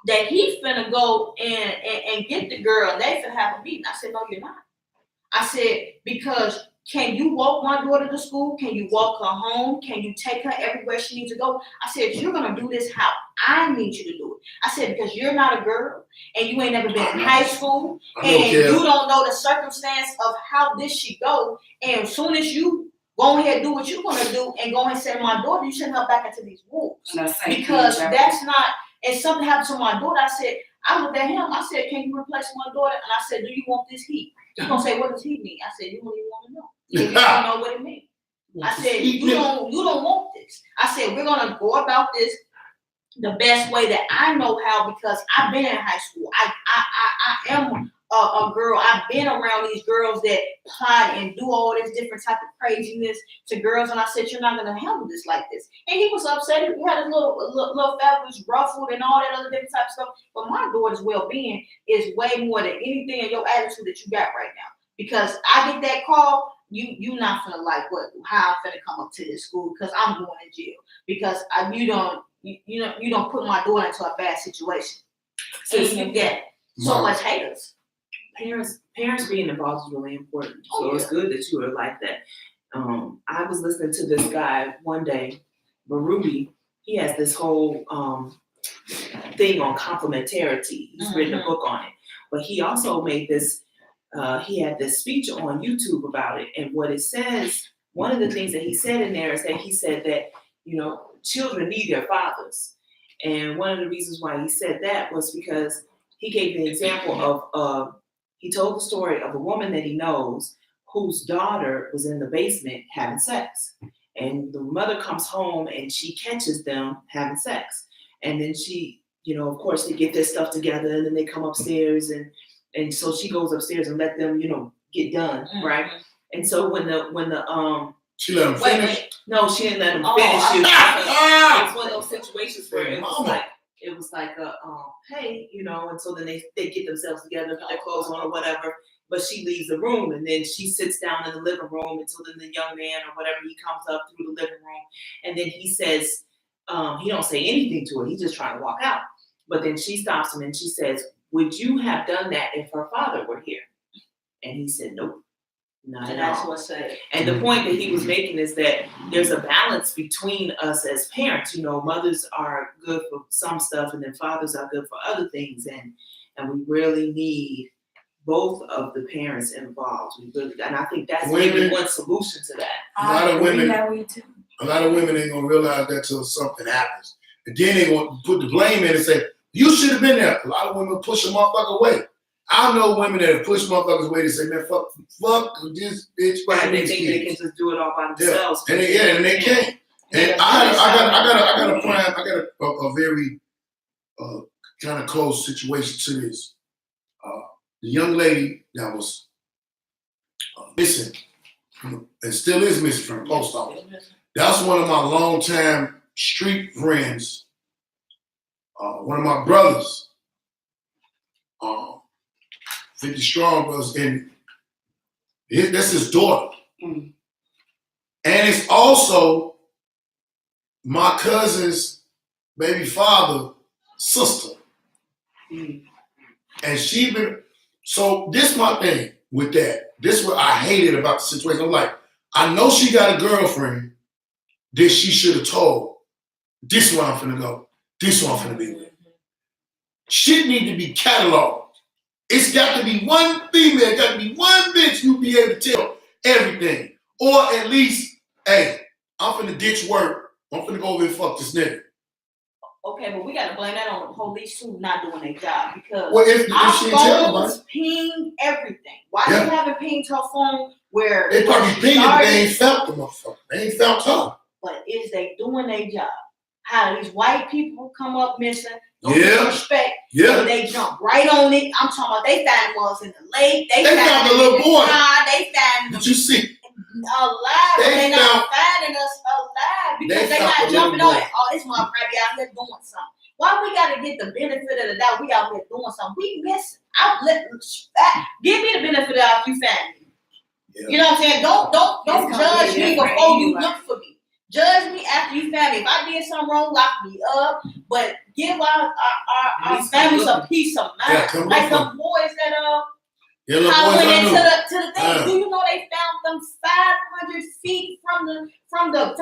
that he's finna go and get the girl, and they finna have a meeting. I said, no, you're not. I said, because can you walk my daughter to school? Can you walk her home? Can you take her everywhere she needs to go? I said, you're gonna do this how I need you to do it. I said, because you're not a girl, and you ain't never been in high school, and you don't know the circumstance of how this should go. And as soon as you go ahead and do what you're gonna do, and go ahead and send my daughter, you send her back into these wolves. Because that's not. And something happened to my daughter. I looked at him. I said, can you replace my daughter? And I said, do you want this heat? He's gonna say, what does heat mean? I said, you don't even want to know. You don't know what it means. I said, you don't want this. I said, we're gonna go about this the best way that I know how, because I've been in high school. I am a girl. I've been around these girls that plot and do all this different type of craziness to girls. And I said, you're not gonna handle this like this. And he was upset. He had his little feathers ruffled and all that other different type of stuff. But my daughter's well-being is way more than anything in your attitude that you got right now. Because I get that call, you not gonna like how I'm finna come up to this school because I'm going to jail because you don't put my daughter into a bad situation. So you get so much haters. Parents being involved is really important. So it's good that you are like that. I was listening to this guy one day, Baruti. He has this whole thing on complementarity. He's written a book on it. But he also made this, he had this speech on YouTube about it. And what it says, one of the things that he said in there is that he said that, children need their fathers. And one of the reasons why he said that was because he gave the example of, he told the story of a woman that he knows whose daughter was in the basement having sex. And the mother comes home and she catches them having sex. And then she, of course, they get their stuff together and then they come upstairs and so she goes upstairs and let them, get done, right? And so when the she let him finish? No, she didn't let him finish. It's one of those situations where it was like a hey, and so then they get themselves together, put their clothes on or whatever. But she leaves the room and then she sits down in the living room until then the young man or whatever, he comes up through the living room and then he says, he don't say anything to her, he's just trying to walk out. But then she stops him and she says, would you have done that if her father were here? And he said, nope, not at all. That's what I said. And the point that he was making is that there's a balance between us as parents. Mothers are good for some stuff and then fathers are good for other things. And we really need both of the parents involved. And I think that's maybe one solution to that. A lot of women ain't gonna realize that till something happens. And then they gonna put the blame in and say, you should have been there. A lot of women push a motherfucker away. I know women that have pushed motherfuckers away to say, man, fuck this bitch. And they think they can just do it all by themselves. Yeah. And they can't. And I got a very kind of close situation to this. The young lady that was missing, and still is missing from the post office. That's one of my longtime street friends, one of my brothers, 50 strong brothers, and that's his daughter. And it's also my cousin's baby father's sister. And she been, so this my thing with that. This is what I hated about the situation. I'm like, I know she got a girlfriend that she should have told, this is where I'm finna go. This is where I'm finna be with. Shit need to be cataloged. It's got to be one female, got to be one bitch you be able to tell everything. Or at least, hey, I'm finna ditch work. I'm finna go over and fuck this nigga. Okay, but we gotta blame that on the police who not doing their job because if she our phones ping everything. Why you haven't pinged her phone where they probably pinged it, but they ain't felt the motherfucker. They ain't felt her. But is they doing their job? How these white people come up missing, no respect, and they jump right on it. I'm talking about they found ones in the lake, they found the little boy. They found them. Did you see? Alive, but they not finding us alive because they not jumping on it. Oh, this motherfucker out here doing something. Why we gotta get the benefit of the doubt? We out here doing something. We missing. Give me the benefit of the doubt. You found me. Yeah. You know what I'm saying? Don't judge me before you look for me. Judge me after you found me. If I did something wrong, lock me up. But give our families a peace of mind. Yeah, like the boys that how went into the thing. Do you know they found them 500 feet from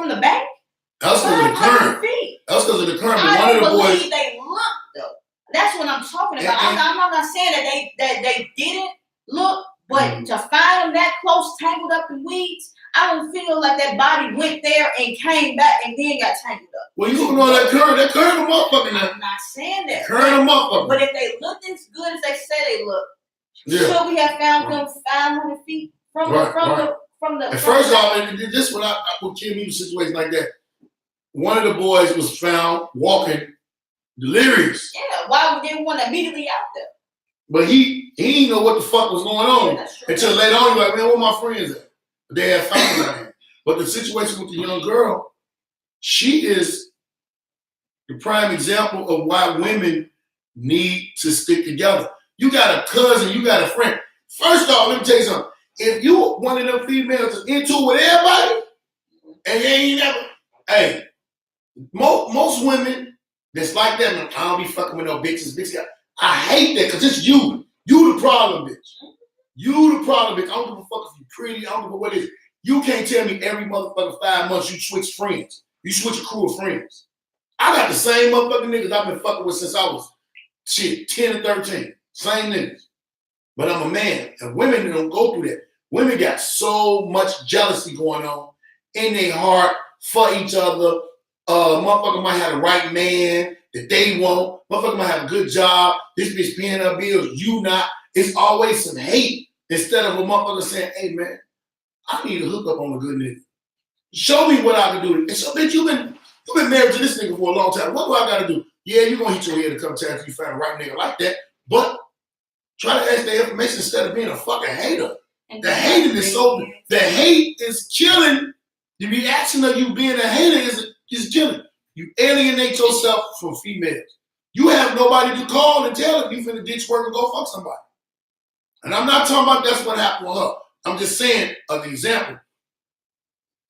the bank? That's because of the current. That's because of the current. I one don't of the boys. believe they looked though. That's what I'm talking about. I'm not saying that they didn't look, but to find them that close, tangled up in weeds, I don't feel like that body went there and came back and then got tangled up. Well, you don't know that current a motherfucker now. I'm not saying that. Current a motherfucker. But if they looked as good as they said they looked, should we have found them 500 feet from the And first off, this what I would give me a situation like that. One of the boys was found walking delirious. Yeah, why would they want immediately out there? But he didn't know what the fuck was going on until later on. He's like, man, where my friends at? They had found him. But the situation with the young girl, she is the prime example of why women need to stick together. You got a cousin, you got a friend. First off, let me tell you something. if you one of them females that's into it with everybody, and they ain't never, hey, most women that's like that, man, I don't be fucking with no bitches. I hate that because it's you. You the problem, bitch. You the problem, bitch. I don't give a fuck if you pretty. I don't give a what it is. You can't tell me every motherfucking 5 months you switch friends. You switch a crew of friends. I got the same motherfucking niggas I've been fucking with since I was 10 and 13. Same niggas. But I'm a man, and women don't go through that. Women got so much jealousy going on in their heart for each other. Motherfucker might have the right man that they want. Motherfucker might have a good job. This bitch paying her bills, you not. It's always some hate instead of a motherfucker saying, hey man, I need to hook up on a good nigga. Show me what I can do. And so bitch, you've been married to this nigga for a long time. What do I gotta do? Yeah, you're gonna hit your head a couple times if you find the right nigga like that. But try to ask their information instead of being a fucking hater. The hating is so, the hate is killing. The reaction of you being a hater is killing. You alienate yourself from females. You have nobody to call and tell if you finna ditch work and go fuck somebody. And I'm not talking about that's what happened with her. I'm just saying an example.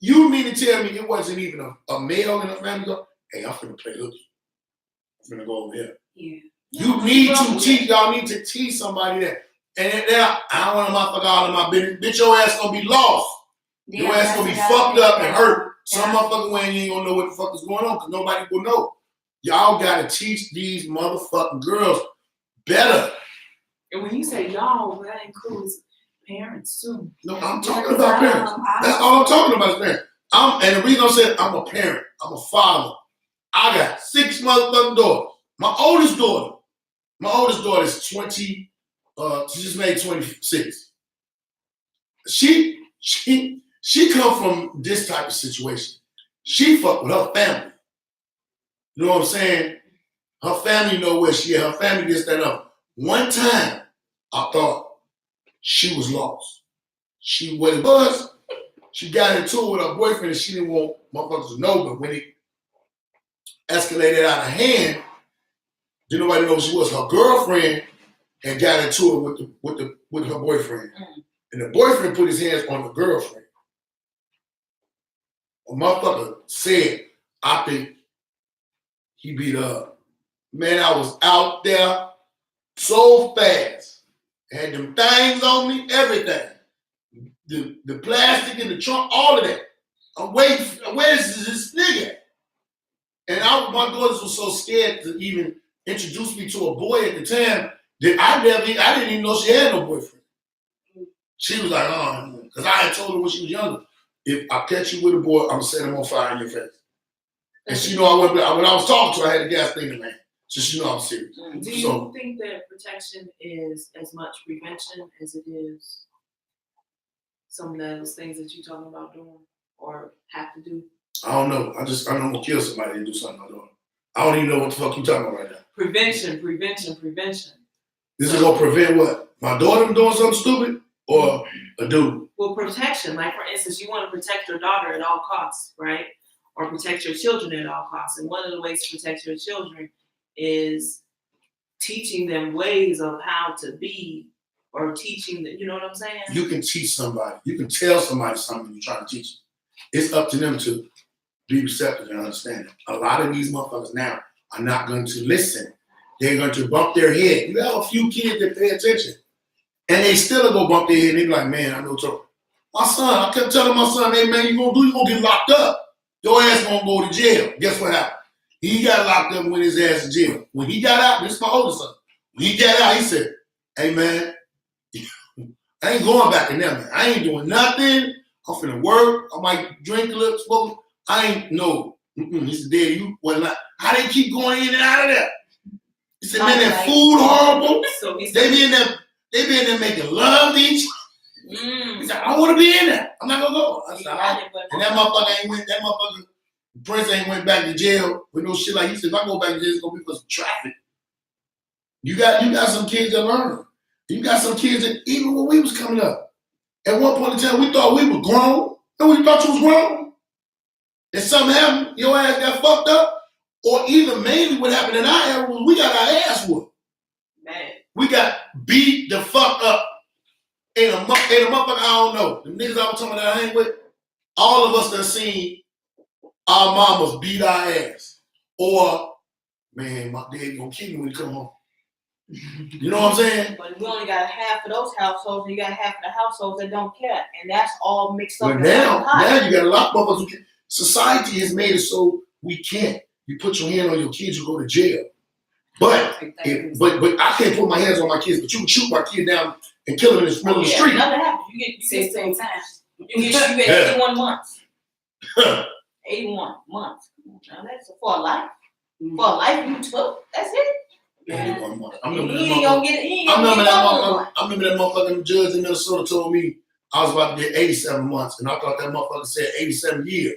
You mean to tell me it wasn't even a male in the family go, hey, I'm finna play hooky. I'm finna go over here. Yeah. You need to teach, y'all need to teach somebody that. And then I don't want to motherfucker all in my business. Bitch, your ass gonna be lost. Yeah, Your ass gonna be fucked up and hurt. Some motherfucker when you ain't gonna know what the fuck is going on because nobody will know. Y'all gotta teach these motherfucking girls better. And when you say y'all, that includes parents too. No, I'm talking about parents. That's all I'm talking about is parents. And the reason I'm saying I'm a parent, I'm a father. I got 6 motherfucking daughters. My oldest daughter is 20. She just made 26. She come from this type of situation. She fuck with her family. You know what I'm saying? Her family know where she is. Her family this, that, up. One time, I thought she was lost. What it was, she got into it with her boyfriend and she didn't want motherfuckers to know, but when it escalated out of hand, didn't nobody know who she was. Her girlfriend and got into it with her boyfriend. And the boyfriend put his hands on the girlfriend. A motherfucker said, I think he beat her up. Man, I was out there so fast. Had them things on me, everything. The plastic in the trunk, all of that. I'm waiting, where's this nigga? And my daughters were so scared to even introduce me to a boy at the time that I didn't even know she had no boyfriend. She was like, oh, because I had told her when she was younger, if I catch you with a boy, I'm going to set him on fire in your face. And she know when I was talking to her, I had the gas thing in my hand. So she know I'm serious. Do you think that protection is as much prevention as it is some of those things that you're talking about doing or have to do? I don't know. I know I'm going to kill somebody and do something I don't. I don't even know what the fuck you talking about right now. Prevention. This is going to prevent what? My daughter from doing something stupid or a dude? Well, protection. Like, for instance, you want to protect your daughter at all costs, right? Or protect your children at all costs. And one of the ways to protect your children is teaching them ways of how to be or teaching them, you know what I'm saying? You can teach somebody. You can tell somebody something you're trying to teach them. It's up to them to be receptive and understand it. A lot of these motherfuckers now are not going to listen. They're going to bump their head. You have a few kids that pay attention. And they still go bump their head. They be like, man, I know trouble. My son, I kept telling my son, hey man, you gonna get locked up. Your ass gonna go to jail. Guess what happened? He got locked up and went his ass to jail. When he got out, this is my oldest son. When he got out, he said, hey man, I ain't going back in there, man. I ain't doing nothing. I'm finna work. I might drink a little, smoke. I ain't, no. He said, Daddy, you wasn't like, how they keep going in and out of there? He said, man, that food horrible. So they be in there making love to each other. He said, I want to be in there. I'm not gonna go. I said, and that motherfucker Prince ain't went back to jail with no shit like he said, if I go back to jail, it's gonna be for some traffic. You got some kids that learn. You got some kids that even when we was coming up, at one point in time we thought we were grown. And we thought you was grown. And something happened, your ass got fucked up. Or even mainly what happened in our era was we got our ass whooped. Man. We got beat the fuck up. ain't a motherfucker I don't know. The niggas I was talking about that I hang with, all of us that seen our mamas beat our ass. Or, man, my dad gonna kill me when he come home. You know what I'm saying? But we only got half of those households, and you got half of the households that don't care. And that's all mixed up. But now you got a lot of motherfuckers who can. Society has made it so we can't. You put your hand on your kids, you go to jail. But I can't put my hands on my kids, but you can shoot my kid down and kill him in the middle of the street. Nothing happens. You get 16 times. You get 81 months. 81 months. Now that's for a life. For a life you took. That's it. Yeah. I remember that motherfucking judge in Minnesota told me I was about to get 87 months, and I thought that motherfucker said 87 years.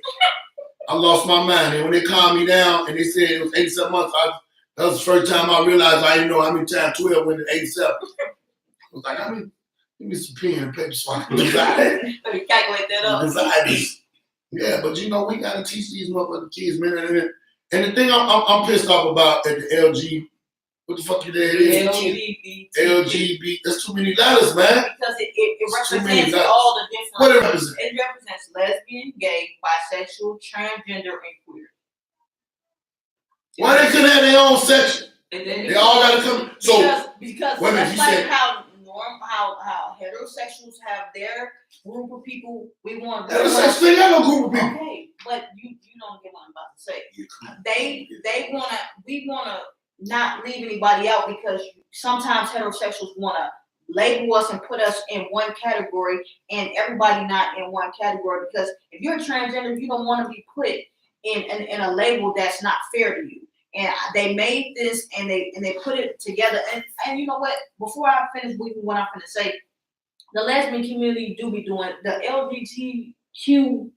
I lost my mind, and when they calmed me down and they said it was 87 months, that was the first time I realized I didn't know how many times 12 went to 87. I was like, give me some pen and paper so I can decide. Let me calculate that up. Yeah, but you know, we gotta teach these motherfucking kids, man. And the thing I'm pissed off about at the LG, what the fuck is that? LGBT. That's too many letters, man. Because it represents all the different. What it represents? It represents lesbian, gay, bisexual, transgender, and queer. Why they couldn't have their own section? They all gotta come. So because wait a minute, that's like how heterosexuals have their group of people. We want heterosexuals ain't got no group of people. Okay, but you don't get what I'm about to say. We wanna not leave anybody out because sometimes heterosexuals wanna label us and put us in one category and everybody not in one category, because if you're a transgender, you don't want to be put in a label that's not fair to you. And they made this and they put it together. And you know what? Before I finish what I'm going to say, the lesbian community do be doing, the LGBTQ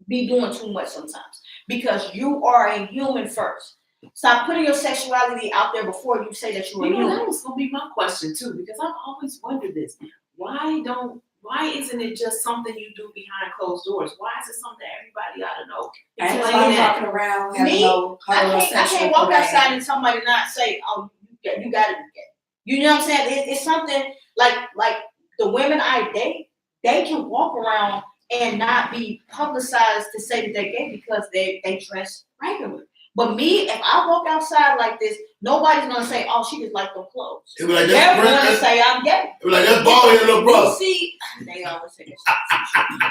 be doing too much sometimes, because you are a human first. Stop putting your sexuality out there before you say that you're a human. That was gonna be my question too, because I've always wondered this. Why isn't it just something you do behind closed doors? Why is it something everybody ought to know? Everybody walking around having no I can't walk outside and somebody not say, "Oh, you got to be gay." You know what I'm saying? It's something like the women I date, they can walk around and not be publicized to say that they're gay because they dress regular. But me, if I walk outside like this, nobody's gonna say, "Oh, she just like them clothes." It be like they're gonna say I'm gay. It be like that's Baldhead little brother. They always say this.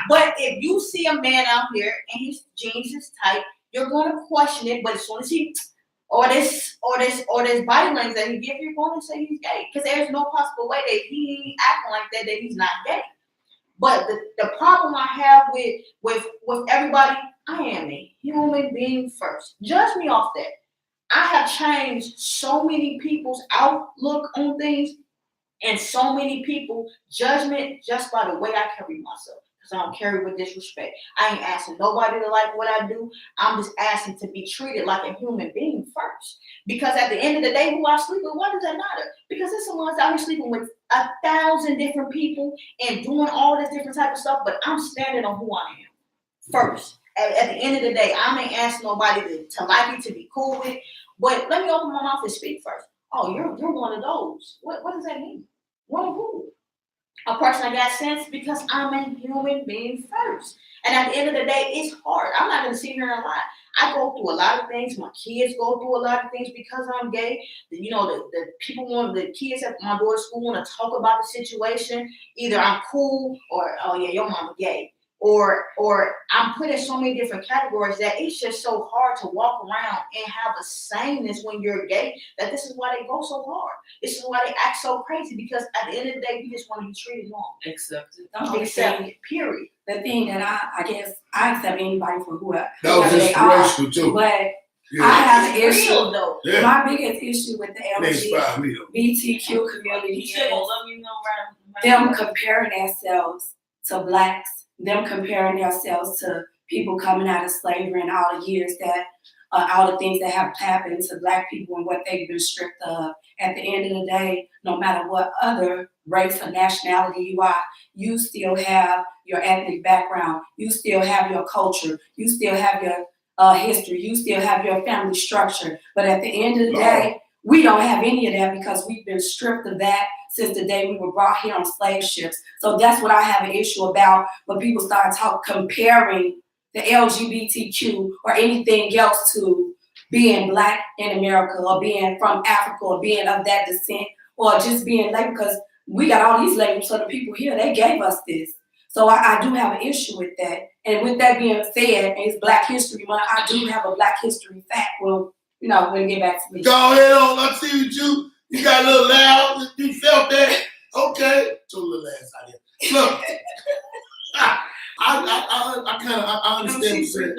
But if you see a man out here and his jeans is tight, you're gonna question it. But as soon as he or this body language that he gives, you're gonna say he's gay, because there's no possible way that he acting like that he's not gay. But the problem I have with everybody, I am a human being first. Judge me off that. I have changed so many people's outlook on things and so many people's judgment just by the way I carry myself. Because I don't carry with disrespect. I ain't asking nobody to like what I do. I'm just asking to be treated like a human being first. Because at the end of the day, who I sleep with, why does that matter? Because it's the ones out here sleeping with 1,000 different people and doing all this different type of stuff, but I'm standing on who I am first. At the end of the day, I ain't asking nobody to like me, to be cool with, but let me open my mouth and speak first. Oh, you're one of those. What does that mean? One of who? A person that got sense, because I'm a human being first. And at the end of the day, it's hard. I'm not going to sit here and lie. I go through a lot of things. My kids go through a lot of things because I'm gay. You know, the kids at my daughter's school want to talk about the situation. Either I'm cool or, oh yeah, your mama gay. Or I'm put in so many different categories that it's just so hard to walk around and have a sameness when you're gay, that this is why they go so hard. This is why they act so crazy, because at the end of the day, we just want to be treated normal. Accepted, period. The thing that I guess I accept anybody for who that was inspirational too. But yeah. I have an issue though. Yeah. My biggest issue with the LGBTQ community is them comparing themselves to blacks, them comparing themselves to people coming out of slavery and all the years that, all the things that have happened to black people and what they've been stripped of. At the end of the day, no matter what other race or nationality you are, you still have your ethnic background, you still have your culture, you still have your history, you still have your family structure. But at the end of the day, we don't have any of that because we've been stripped of that. since the day we were brought here on slave ships. So that's what I have an issue about when people start comparing the LGBTQ or anything else to being Black in America or being from Africa or being of that descent or just being labeled, because we got all these labels. So the people here, they gave us this. So I do have an issue with that. And with that being said, and it's Black History Month, I do have a Black History fact. Well, when we get back to me. Go ahead on. Let's see what you got a little loud. You felt that? Okay. Took a little ass out here. Look, I understand what you're saying.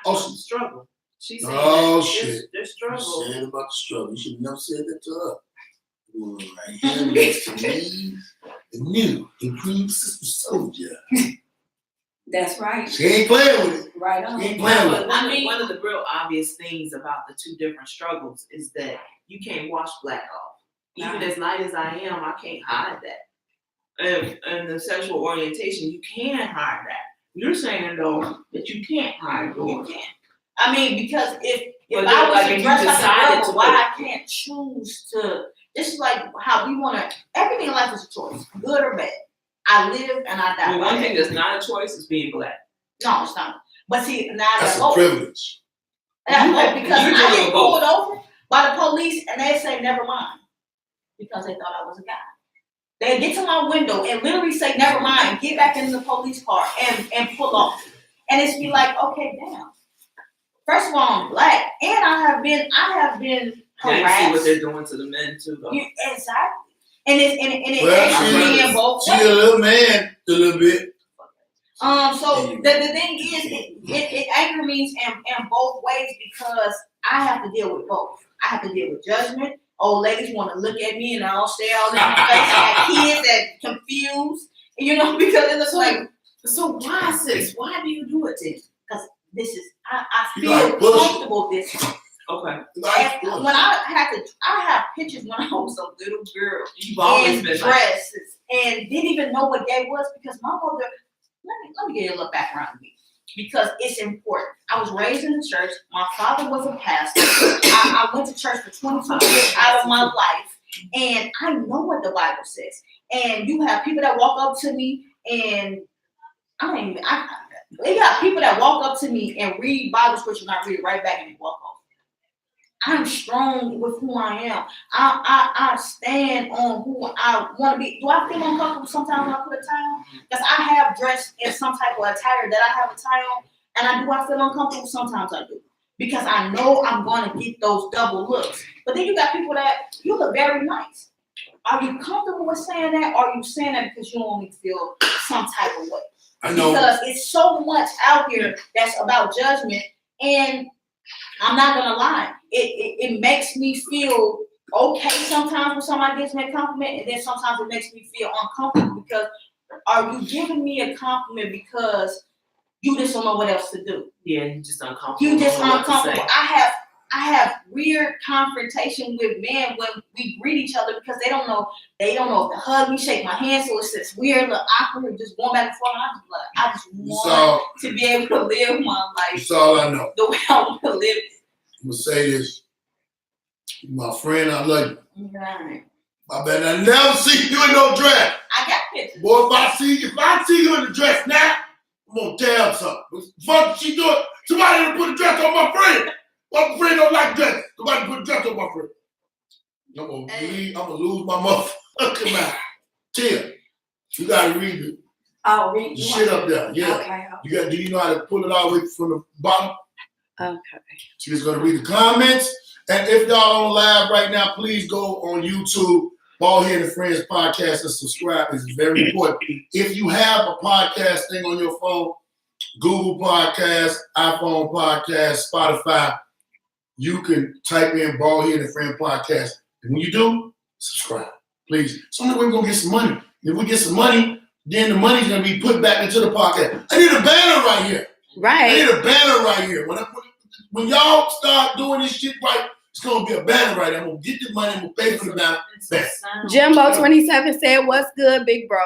Oh, she struggle. She said shit. There's struggle. You said about the struggle. You should have never said that to her. Right here next to me, the new improved Sister Soldier. That's right. She ain't playing with it. Right on. She ain't playing with it. One of the real obvious things about the two different struggles is that you can't wash Black off. Even as light as I am, I can't hide that. And the sexual orientation, you can hide that. You're saying though that you can't hide yours. You can't. I mean, because if But I was like dressed like a girl, to why I can't choose to? This is like how we want to. Everything in life is a choice, good or bad. I live and I die. Well, one thing that's not a choice is being Black. No, it's not. But see, now that's a privilege. And I vote because I get pulled over by the police and they say never mind because they thought I was a guy. They get to my window and literally say never mind, get back in the police car and pull off. And it's be like, okay, damn. First of all, I'm Black, and I have been harassed. See what they're doing to the men too, though. Exactly, and it well, me in both ways. She a little man, a little bit. So the thing is, it angers me in both ways because I have to deal with both. I have to deal with judgment. Old ladies want to look at me and I don't stare all in my face. I got kids that confused, because it looks like. So why, sis? Why do you do it then? Because this is I feel comfortable this way. Okay. When I have pictures when I was a little girl You've always in been dresses and didn't even know what gay was because my mother. Let me get a little background on me because it's important. I was raised in the church. My father was a pastor. I went to church for 22 years out of my life, and I know what the Bible says. And you have people that walk up to me and they got people that walk up to me and read Bible scripture and I read it right back and they walk off. I'm strong with who I am. I stand on who I want to be. Do I feel uncomfortable sometimes when I put a tie on? Because I have dressed in some type of attire that I have a tie on, and I feel uncomfortable? Sometimes I do. Because I know I'm going to get those double looks. But then you got people that, you look very nice. Are you comfortable with saying that, or are you saying that because you only feel some type of way? I know. Because it's so much out here that's about judgment, and I'm not gonna lie, it makes me feel okay sometimes when somebody gives me a compliment, and then sometimes it makes me feel uncomfortable because are you giving me a compliment because you just don't know what else to do? Yeah, you just uncomfortable. You just uncomfortable. I have weird confrontation with men when we greet each other because they don't know if to hug me, shake my hand, so it's this weird, little awkward, just going back and forth. I just want to be able to live my life. That's all I know. The way I want to live it. I'm gonna say this, my friend, I love you. Right. I bet I never see you in no dress. I got pictures. Boy, if I see you in the dress now, I'm gonna tell something. Fuck she do it. Somebody done put a dress on my friend. My friend don't like dress. Somebody put a dress on my friend. I'm gonna lose my motherfucking mind. Tim, you gotta read it. Oh, read the shit up there. Yeah. Okay. Do you know how to pull it all the way from the bottom? Okay. She's gonna read the comments. And if y'all on live right now, please go on YouTube, Baldhead and Friends Podcast, and subscribe. It's very important. If you have a podcast thing on your phone, Google Podcast, iPhone Podcast, Spotify, you can type in Baldhead and Friends Podcast. And when you do, subscribe, please. It's the only way we're gonna get some money. If we get some money, then the money's gonna be put back into the podcast. I need a banner right here. Right. I need a banner right here. When y'all start doing this shit right, it's gonna be a banner right there. I'm gonna get the money, I'm gonna pay for the banner. Jimbo27 said, "What's good, big bro?"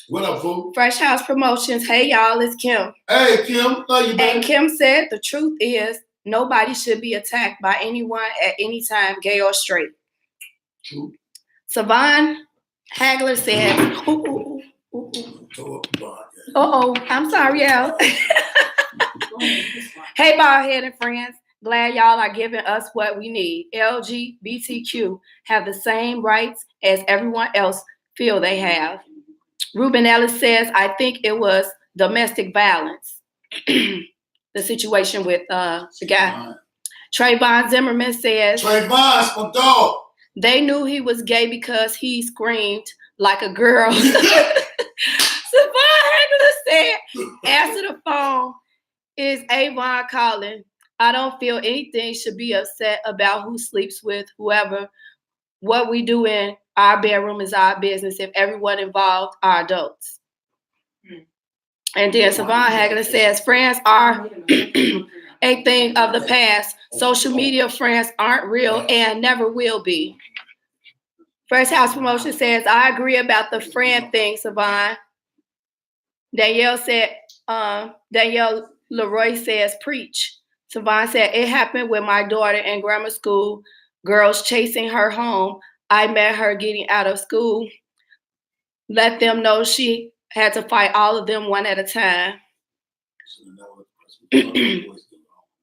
What up, fool? Fresh House Promotions. Hey, y'all, it's Kim. Hey, Kim. Love you, baby. And Kim said, "The truth is, nobody should be attacked by anyone at any time, gay or straight." True. Savon Hagler says, I'm sorry, y'all. Hey, Baldhead and friends. Glad y'all are giving us what we need. LGBTQ have the same rights as everyone else feel they have. Ruben Ellis says, I think it was domestic violence. The situation with the guy. Trayvon Zimmerman says, Trayvon's my dog. They knew he was gay because he screamed like a girl. Savon Hagler said, answer the phone. Is Avon calling? I don't feel anything should be upset about who sleeps with whoever. What we do in our bedroom is our business if everyone involved are adults. And then Savon Hagler says, friends are a thing of the past. Social media friends aren't real and never will be. First House Promotion says, I agree about the friend thing, Savon. Danielle Leroy says, preach. Savon said, it happened with my daughter in grammar school, girls chasing her home. I met her getting out of school. Let them know she had to fight all of them one at a time.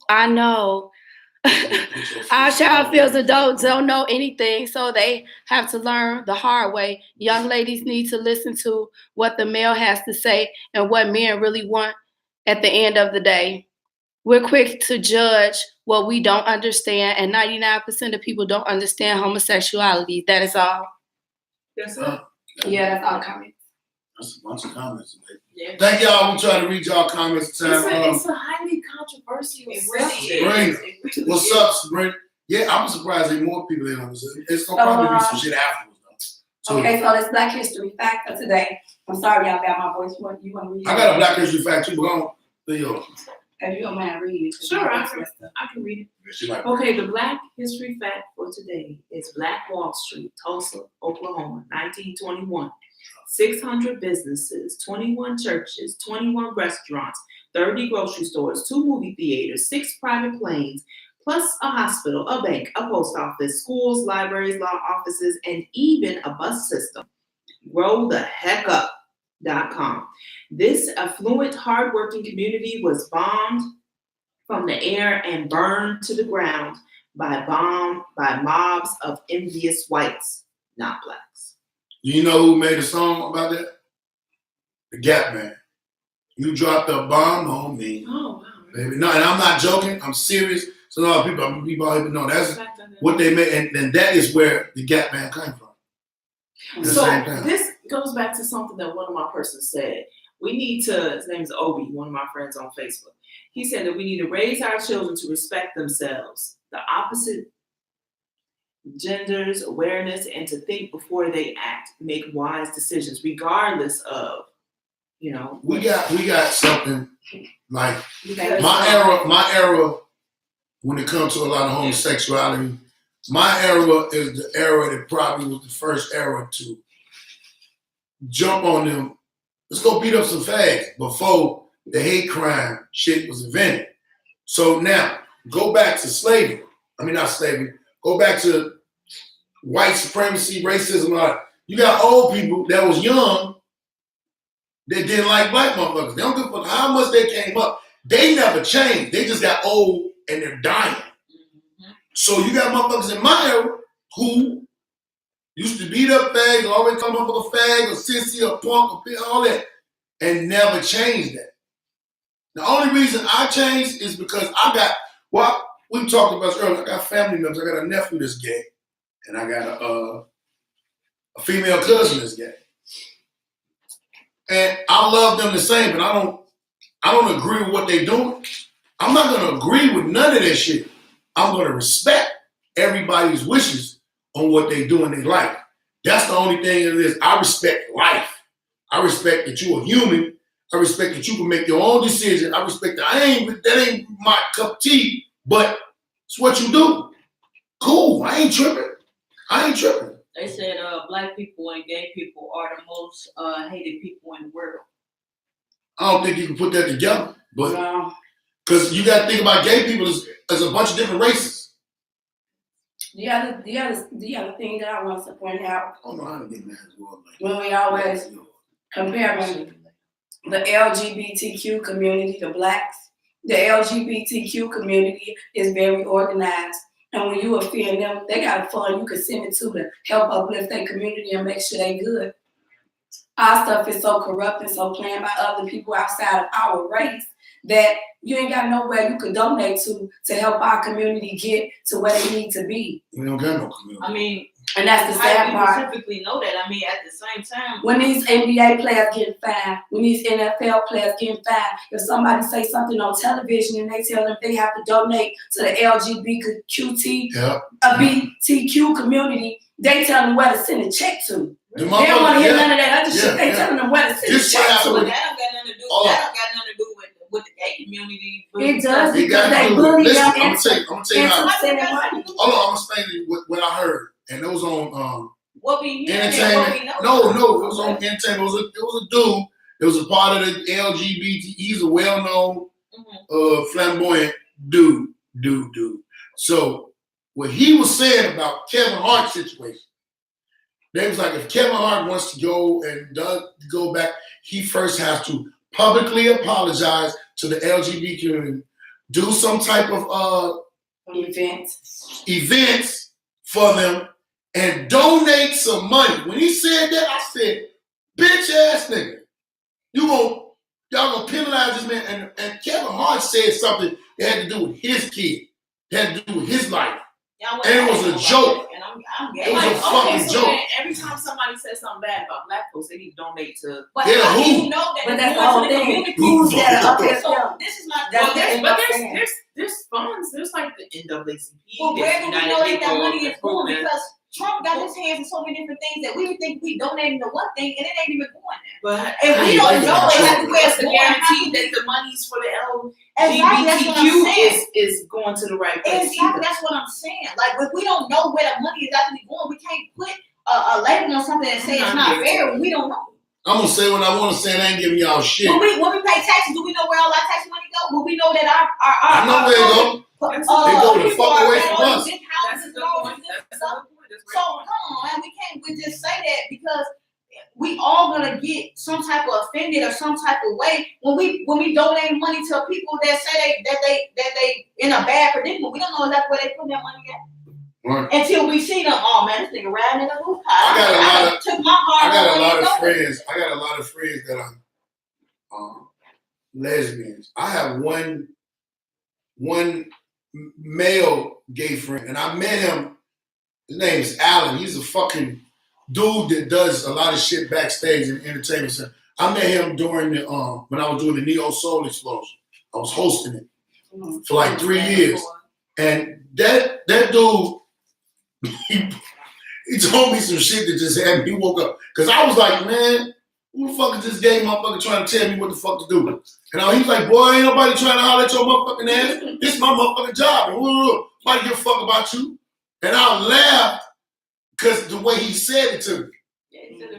I know. Our child feels adults don't know anything, so they have to learn the hard way. Young ladies need to listen to what the male has to say and what men really want at the end of the day. We're quick to judge what we don't understand, and 99% of people don't understand homosexuality. That is all. That's it. Yeah, that's all comments. That's a bunch of comments today. Yeah. Thank y'all. We try to read y'all comments. It's a highly controversial subject. What's up, Sabrina? Yeah, I'm surprised that more people didn't understand. It's gonna probably be some shit afterwards, though. Okay, so this Black History fact for today. I'm sorry, y'all, about my voice. What you want to read? I got a Black History fact too, but go on. There you go. If you don't mind reading it. Sure, I can read it. Okay, the Black History fact for today is Black Wall Street, Tulsa, Oklahoma, 1921. 600 businesses, 21 churches, 21 restaurants, 30 grocery stores, 2 movie theaters, 6 private planes, plus a hospital, a bank, a post office, schools, libraries, law offices, and even a bus system. GrowTheHeckUp.com. This affluent, hardworking community was bombed from the air and burned to the ground by mobs of envious whites, not blacks. You know who made a song about that? The Gap Band. You dropped a bomb on me. Oh, wow. Baby. No, and I'm not joking. I'm serious. So a lot of people out here know that's what they made, and that is where the Gap Band came from. So this goes back to something that one of my persons said. We need to, his name is Obi, one of my friends on Facebook. He said that we need to raise our children to respect themselves, the opposite genders, awareness, and to think before they act, make wise decisions, regardless of, you know. We got something like my era when it comes to a lot of homosexuality. My era is the era that probably was the first era to jump on them. Let's go beat up some fags before the hate crime shit was invented. So now, go back to slavery. I mean, not slavery. Go back to white supremacy, racism, all that. You got old people that was young that didn't like black motherfuckers. They don't give a fuck how much they came up. They never changed. They just got old and they're dying. Mm-hmm. So you got motherfuckers in my era who used to beat up fags, always come up with a fag, or sissy, or punk, or all that, and never changed that. The only reason I changed is because we talked about this earlier. I got family members. I got a nephew that's gay, and I got a female cousin that's gay. And I love them the same, but I don't agree with what they're doing. I'm not gonna agree with none of that shit. I'm gonna respect everybody's wishes on what they do in their life. That's the only thing it is. I respect life. I respect that you're a human. I respect that you can make your own decision. I respect that that ain't my cup of tea, but it's what you do. Cool. I ain't tripping. They said black people and gay people are the most hated people in the world. I don't think you can put that together, but because you got to think about gay people as a bunch of different races. The other thing that I want to point out, I don't know how to get mad as well. when we always comparing the LGBTQ community, the blacks, the LGBTQ community is very organized. And when you offend them, they got a fund you can send it to help uplift their community and make sure they good. Our stuff is so corrupt and so planned by other people outside of our race that you ain't got nowhere you can donate to help our community get to where they need to be. We don't got no community. I mean, And that's the how sad do you part. specifically know that? I mean, at the same time, When these NBA players getting fined, when these NFL players getting fined, if somebody say something on television and they tell them they have to donate to the BTQ community, they tell them where to send a check to. They don't want to hear none of that other shit. They telling them where to send a check to. but that don't got nothing to do. That don't got nothing to do with the gay community. It does It because got they to do with- bully listen, them I'm gonna tell you how. sending money. Hold on, I'm gonna explain to you what I heard. And it was on What we hear and what we entertainment. know. No, it was on entertainment. It was a dude. It was a part of the LGBT. He's a well-known flamboyant dude. So what he was saying about Kevin Hart's situation, they was like, if Kevin Hart wants to go and go back, he first has to publicly apologize to the LGBT community, do some type of events for them, and donate some money. When he said that, I said, bitch ass nigga, y'all gonna penalize this man. And Kevin Hart said something that had to do with his kid, that had to do with his life. And it was a joke. And I'm gay. It was a fucking joke. Then every time somebody says something bad about black folks, they need to donate to. But Yeah, how do who? you know that? But it's that's the going whole to the thing. community? Who's that up here? So this is my That's thing. There's funds. There's like the NAACP. Well, where do we know that that money is going? Because Because Trump got his hands in so many different things that we would think we donating to one thing and it ain't even going there. but And we don't know exactly where it's it's a going. guarantee that the money's for the Exactly, that's what I'm saying. LGBTQ is going to the right place. Exactly, that's what I'm saying. Like, if we don't know where the money is actually going, we can't put a label on something and say it's not fair when we don't know. I'm gonna say what I want to say, and I ain't giving y'all shit. When we pay taxes, do we know where all our tax money go? When we know that I know where it go. They go the fuck away from us. That's a good point. That's a good point. So come on, man, we can't just say that because we all gonna get some type of offended or some type of way when we donate money to people that say that they in a bad predicament. We don't know exactly where they put that money at. Right. Until we see them, oh man, this nigga riding in a roof. I took my heart. I got a lot of friends. I got a lot of friends that are lesbians. I have one male gay friend, and I met him. His name is Alan. He's a fucking dude that does a lot of shit backstage in the entertainment center. I met him during the when I was doing the Neo Soul Explosion. I was hosting it for like 3 years, and that dude, he told me some shit that just had me woke up because I was like, man, who the fuck is this gay motherfucker trying to tell me what the fuck to do? And he was like, boy, ain't nobody trying to holler at your motherfucking ass. This is my motherfucking job. And nobody give a fuck about you. And I laughed because the way he said it to me.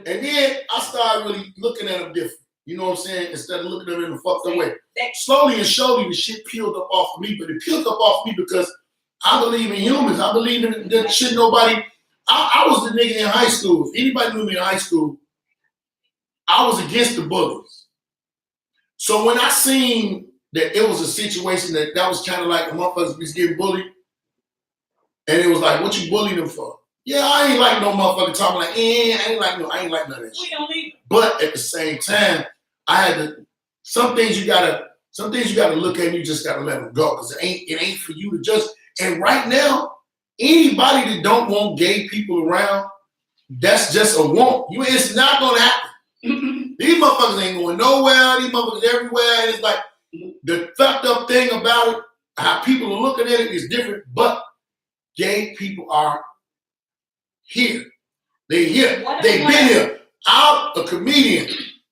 And then I started really looking at him different. You know what I'm saying? Instead of looking at him in a fucked up way. Slowly and surely, the shit peeled up off of me. But it peeled up off of me because I believe in humans. I believe in that shit nobody... I was the nigga in high school. If anybody knew me in high school, I was against the bullies. So when I seen that it was a situation that was kind of like a motherfucker was getting bullied, and it was like, what you bullying them for? Yeah, I ain't like no motherfucker talking like, I ain't like none of that shit. We don't need. But at the same time, I had to. Some things you gotta look at and you just gotta let them go because it ain't for you to just. And right now, anybody that don't want gay people around, that's just a want. It's not gonna happen. These motherfuckers ain't going nowhere. These motherfuckers everywhere. And it's like the fucked up thing about it, how people are looking at it is different. But gay people are here. They're here. They've been here. I'm a comedian,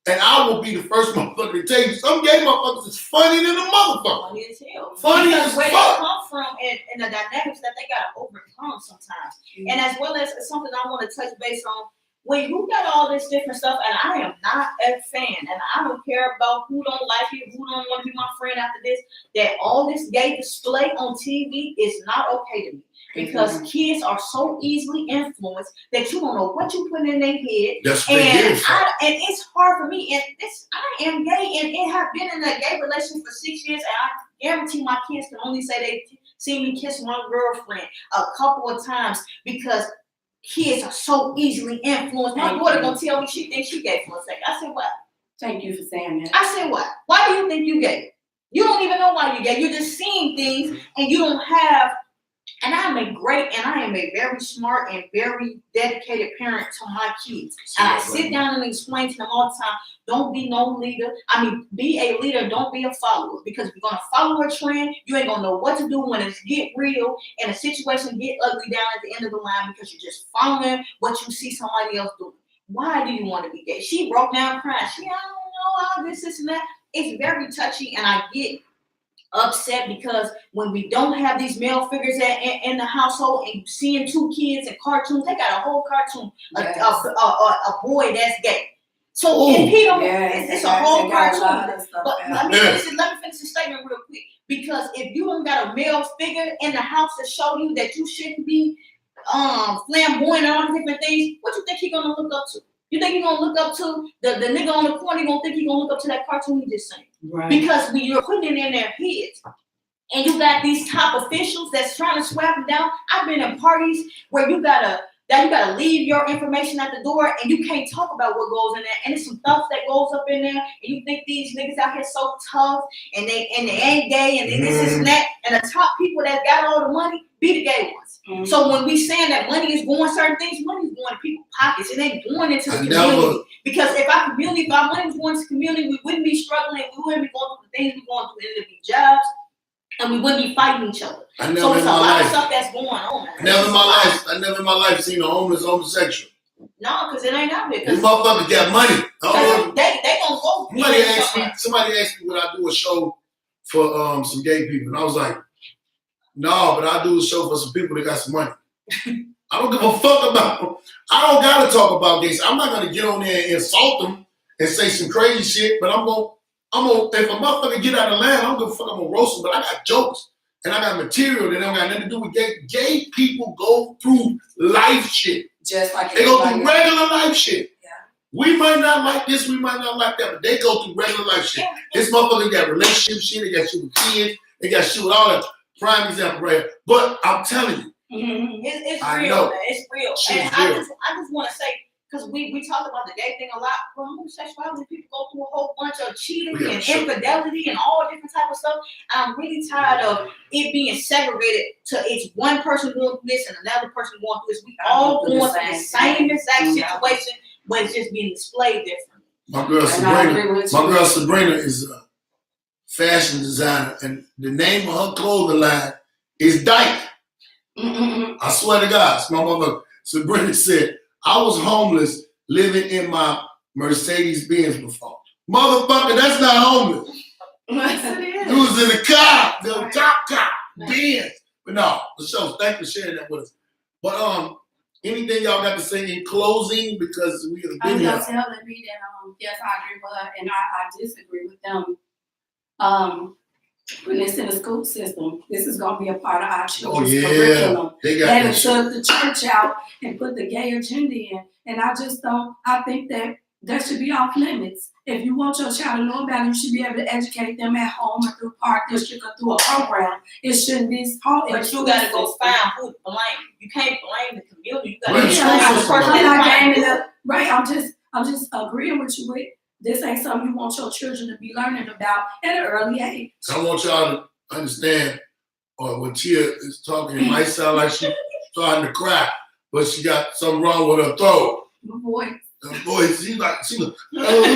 and I will be the first motherfucker to tell you some gay motherfuckers is funny than a motherfucker. Funny as hell. Funny because as where fuck. they come from and the dynamics that they gotta overcome sometimes. And as well as something I want to touch base on, when you got all this different stuff, and I am not a fan, and I don't care about who don't like it, who don't want to be my friend after this, that all this gay display on TV is not okay to me. because kids are so easily influenced that you don't know what you put in their head. That's what they get it from. And it's hard for me. And I am gay, and it have been in a gay relationship for 6 years, and I guarantee my kids can only say they see me kiss one girlfriend a couple of times because kids are so easily influenced. My daughter gonna tell me she thinks she gay for a second. I said, what? Thank you for saying that. I said, what? Why do you think you gay? You don't even know why you're gay. You're just seeing things, and you don't have. And I am a very smart and very dedicated parent to my kids. And I sit down and explain to them all the time, don't be no leader. Be a leader, don't be a follower. Because if you're going to follow a trend, you ain't going to know what to do when it get real and the situation get ugly down at the end of the line because you're just following what you see somebody else doing. Why do you want to be gay? She broke down crying. I don't know how this and that. It's very touchy, and I get upset because when we don't have these male figures in the household and seeing two kids in cartoons, they got a whole cartoon, a boy that's gay. So if he don't, it's a whole cartoon. But let me finish the statement real quick. Because if you don't got a male figure in the house to show you that you shouldn't be flamboyant and all these different things, what you think he gonna look up to? You think he gonna look up to the nigga on the corner? You gonna think he gonna look up to that cartoon he just seen? Right. Because when you're putting it in their heads, and you got these top officials that's trying to sweep them down. I've been in parties where you gotta leave your information at the door, and you can't talk about what goes in there. And there's some stuff that goes up in there, and you think these niggas out here so tough, and they ain't gay, and they this and that. And the top people that got all the money be the gay ones. Mm-hmm. So when we saying that money is going certain things, money is going to people's pockets. It ain't going into the community. Because if our money was going to the community, we wouldn't be struggling. We wouldn't be going through the things we're going through. It would be jobs, and we wouldn't be fighting each other. So it's a lot of stuff that's going on. I never in my life seen a homeless homosexual. No, because it ain't out there. These motherfuckers got money. They gonna go. Somebody asked me would I do a show for some gay people, and I was like, no, but I do a show for some people that got some money. I don't give a fuck about them. I don't gotta talk about gays. I'm not gonna get on there and insult them and say some crazy shit, but I'm gonna if a motherfucker get out of line, I don't give a fuck, I'm gonna roast them, but I got jokes and I got material that don't got nothing to do with gay. Gay people go through life shit. Just like they go through regular life shit. Yeah. We might not like this, we might not like that, but they go through regular life shit. Yeah. This motherfucker got relationship shit, they got shit with kids, they got shit with all that. Prime example right here. But I'm telling you, it's real, man. It's real. And I just want to say, because we talk about the gay thing a lot, well, homosexuality, people go through a whole bunch of cheating and infidelity and all different type of stuff. I'm really tired of it being segregated to it's one person going through this and another person going through this. We all going through the same exact situation, but it's just being displayed differently. My girl Sabrina is fashion designer, and the name of her clothing line is Dyke. I swear to God, my mother Sabrina said, I was homeless living in my Mercedes Benz before. Motherfucker, that's not homeless. Yes, it is. You was in the car, the top car, Benz. But no, the show, thanks for sharing that with us. But anything y'all got to say in closing, because we have been here. I was telling me that yes, I agree with her, and I disagree with them. When it's in the school system, this is going to be a part of our children's curriculum. They took the church out and put the gay agenda in. And I think that should be off limits. If you want your child to know about it, you should be able to educate them at home or through park district or through a program. It shouldn't be hard. But you got to go find who to blame. You can't blame the community. You got to blame the person. Right. I'm just agreeing with you with. This ain't something you want your children to be learning about at an early age. I want y'all to understand, when Tia is talking, it might sound like she's starting to cry, but she got something wrong with her throat. Her voice. Her voice, she like, God damn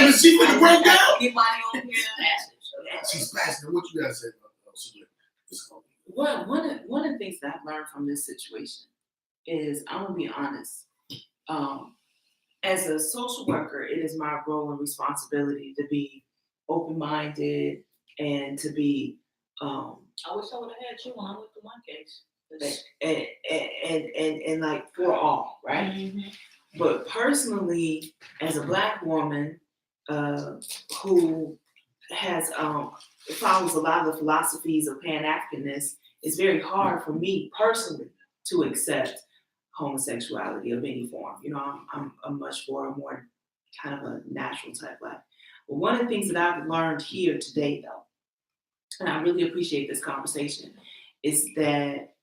it, she finna break down. She's passionate. What you gotta say about that? One of the things that I've learned from this situation is, I'm gonna be honest. As a social worker, it is my role and responsibility to be open-minded and to be. I wish I would have had you when I went through my case. And like for all, right? Mm-hmm. But personally, as a Black woman who has follows a lot of the philosophies of Pan-Africanness, it's very hard for me personally to accept homosexuality of any form. You know, I'm much more kind of a natural type life. But one of the things that I've learned here today, though, and I really appreciate this conversation, is that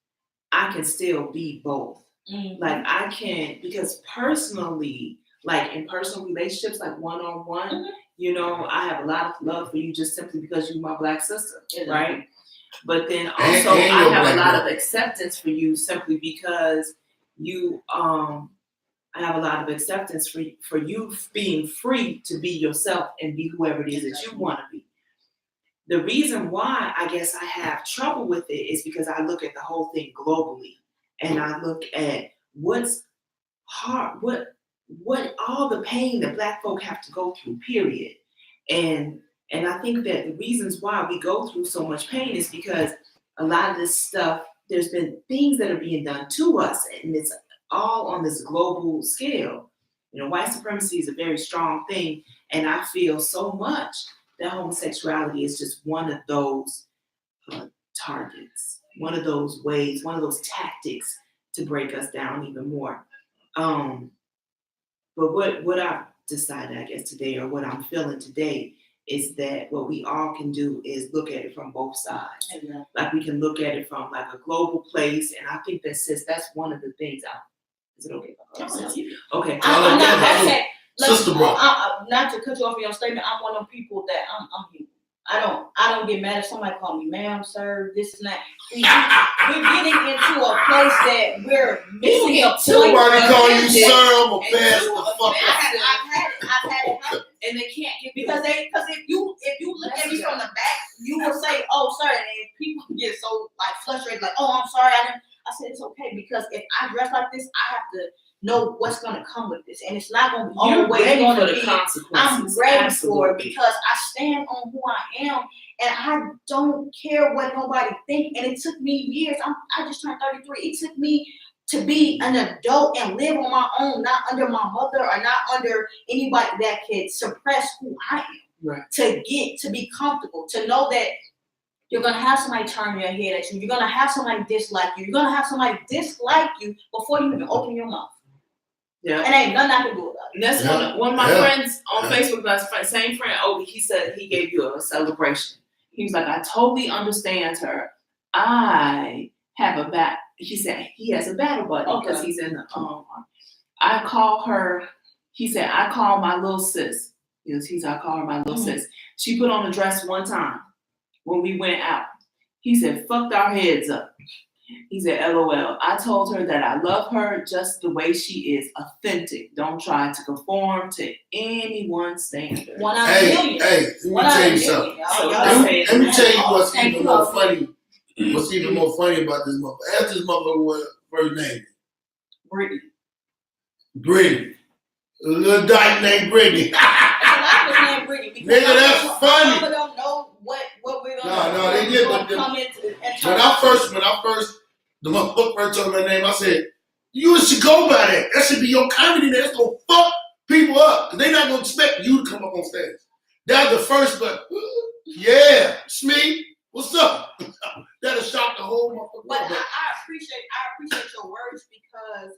I can still be both. Mm-hmm. Like I can, because personally, like in personal relationships, like one-on-one, Mm-hmm. you know, I have a lot of love for you just simply because you're my Black sister, right? But then also And I your have Black a lot brother. of acceptance for you simply because you, I have a lot of acceptance for you being free to be yourself and be whoever it is that you want to be. The reason why I guess I have trouble with it is because I look at the whole thing globally, and I look at what's hard, what all the pain that Black folk have to go through, period. And I think that the reasons why we go through so much pain is because a lot of this stuff, there's been things that are being done to us, and it's all on this global scale. You know, white supremacy is a very strong thing, and I feel so much that homosexuality is just one of those targets, one of those ways, one of those tactics to break us down even more. But what I've decided, I guess, today, or what I'm feeling today, is that what we all can do is look at it from both sides. Yeah. Like we can look at it from like a global place, and I think that that's one of the things. Is it okay? Okay. I'm not okay. Sister brother. Not to cut you off in your statement, I'm one of them people that I'm human. I don't get mad if somebody call me ma'am, sir, this and that. We're getting into a place that we're missing a point. Somebody call you sir, I'm gonna pass the fuck up. I've had it happen. And they can't get Because if you look at me from the back, you will say, "Oh, sir," and then people get so like frustrated, like, "Oh, I'm sorry, I said it's okay, because if I dress like this, I have to know what's gonna come with this, and it's not gonna be always gonna be. I'm ready for it because I stand on who I am, and I don't care what nobody think. And it took me years. I just turned 33. It took me to be an adult and live on my own, not under my mother or not under anybody that could suppress who I am. Right. To get to be comfortable, to know that you're gonna have somebody turn their head at you. You're gonna have somebody dislike you. You're gonna have somebody dislike you before you even open your mouth. Yeah. And ain't nothing I can do about it. And that's one of my friends on Facebook, my same friend, Obi, he said he gave you a celebration. He was like, I totally understand her. I have a bat. He said he has a battle buddy because he's in the I call her, he said, I call my little sis. I call her my little sis. She put on a dress one time when we went out. He said, fucked our heads up. He said, LOL. I told her that I love her just the way she is, authentic. Don't try to conform to anyone's standards. One out of a million. Hey, let me tell you something. Let me tell you what's even more funny. What's even more funny about this motherfucker? Ask this motherfucker what her first name is. Brittany. A little dyke named Brittany. Nigga, that's funny. People don't know what we're gonna No, they did. But when I first, the motherfucker first told me her name, I said, you should go by that. That should be your comedy. That's gonna fuck people up. Cause they not gonna expect you to come up on stage. That's the first, but yeah, Smee, what's up? That'll shock the whole motherfucker. But I appreciate your words, because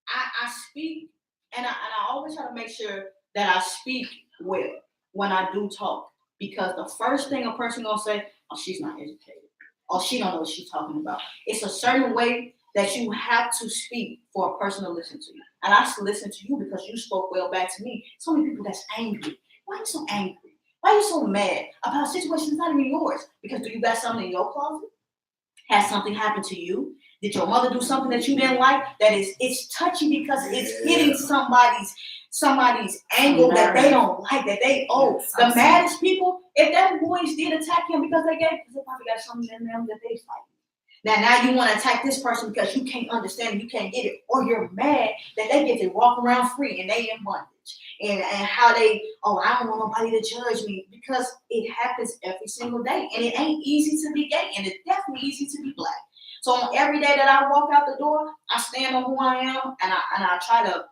I speak, and I always try to make sure that I speak well when I do talk, because the first thing a person gonna say, oh, she's not educated, or she don't know what she's talking about. It's a certain way that you have to speak for a person to listen to you. And I listen to you because you spoke well back to me. So many people that's angry. Why are you so angry? Why are you so mad about a situation that's not even yours? Because do you got something in your closet? Has something happened to you? Did your mother do something that you didn't like? It's touchy because it's hitting somebody's angle that they don't like, that they the maddest people, if them boys did attack him because they probably got something in them that they fight. Now you want to attack this person because you can't understand, you can't get it, or you're mad that they get to walk around free and they in bondage. And how they, I don't want nobody to judge me, because it happens every single day. And it ain't easy to be gay, and it's definitely easy to be Black. So on every day that I walk out the door, I stand on who I am, and I try to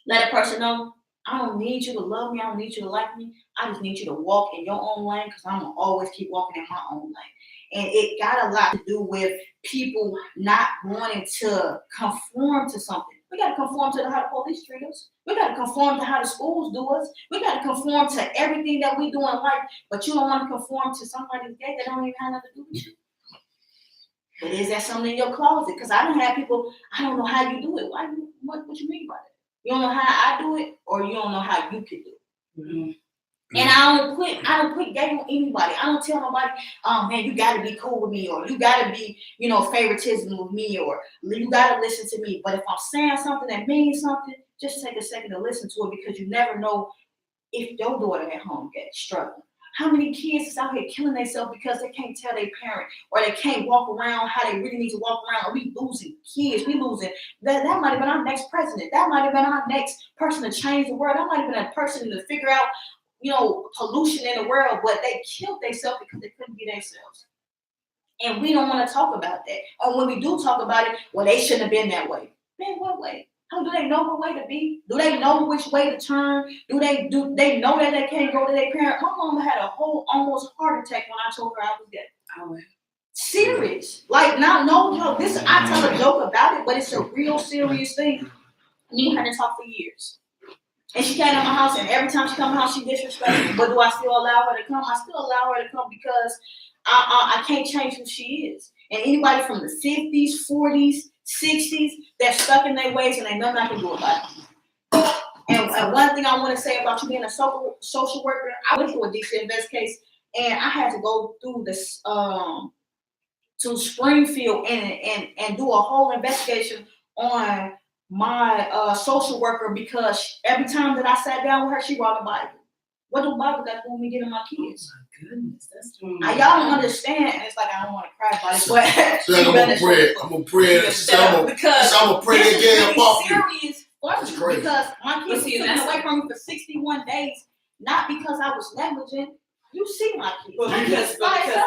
let a person know I don't need you to love me. I don't need you to like me. I just need you to walk in your own lane because I'm going to always keep walking in my own lane. And it got a lot to do with people not wanting to conform to something. We got to conform to how the police treat us. We got to conform to how the schools do us. We got to conform to everything that we do in life. But you don't want to conform to somebody's gay that don't even have nothing to do with you. But is that something in your closet? Because I don't have people, I don't know how you do it. What you mean by that? You don't know how I do it, or you don't know how you can do it. Mm-hmm. And I don't put gay on anybody. I don't tell nobody, oh man, you gotta be cool with me, or you gotta be, favoritism with me, or you gotta listen to me. But if I'm saying something that means something, just take a second to listen to it, because you never know if your daughter at home gets struggling. How many kids is out here killing themselves because they can't tell their parent, or they can't walk around how they really need to walk around, or we losing kids, we losing, that might have been our next president, that might have been our next person to change the world, that might have been a person to figure out, pollution in the world, but they killed themselves because they couldn't be themselves. And we don't want to talk about that. Or when we do talk about it, well, they shouldn't have been that way. Man, what way? How do they know what way to be? Do they know which way to turn? Do they know that they can't go to their parent? My mom had a whole almost heart attack when I told her I was gay. Oh, serious. Like, not no joke. This, I tell a joke about it, but it's a real serious thing. Me and her to talk for years. And she came to my house, and every time she come to my house, she disrespected me. But do I still allow her to come? I still allow her to come because I can't change who she is. And anybody from the 50s, 40s, 60s, they're stuck in their ways, and they know nothing to do about it. And one thing I want to say about you being a social worker, I went through a DC Invest case, and I had to go through this to Springfield and do a whole investigation on my social worker, because every time that I sat down with her, she brought the Bible. What do Bible got to do with me getting my kids? Oh my goodness, that's true. Y'all don't understand, and it's like I don't want to cry about it, but so I'm gonna pray. I'm gonna pray. I'm gonna pray again about you. Serious for me, because my kids were taken away from me for 61 days, not because I was negligent. You see my kids. Well, because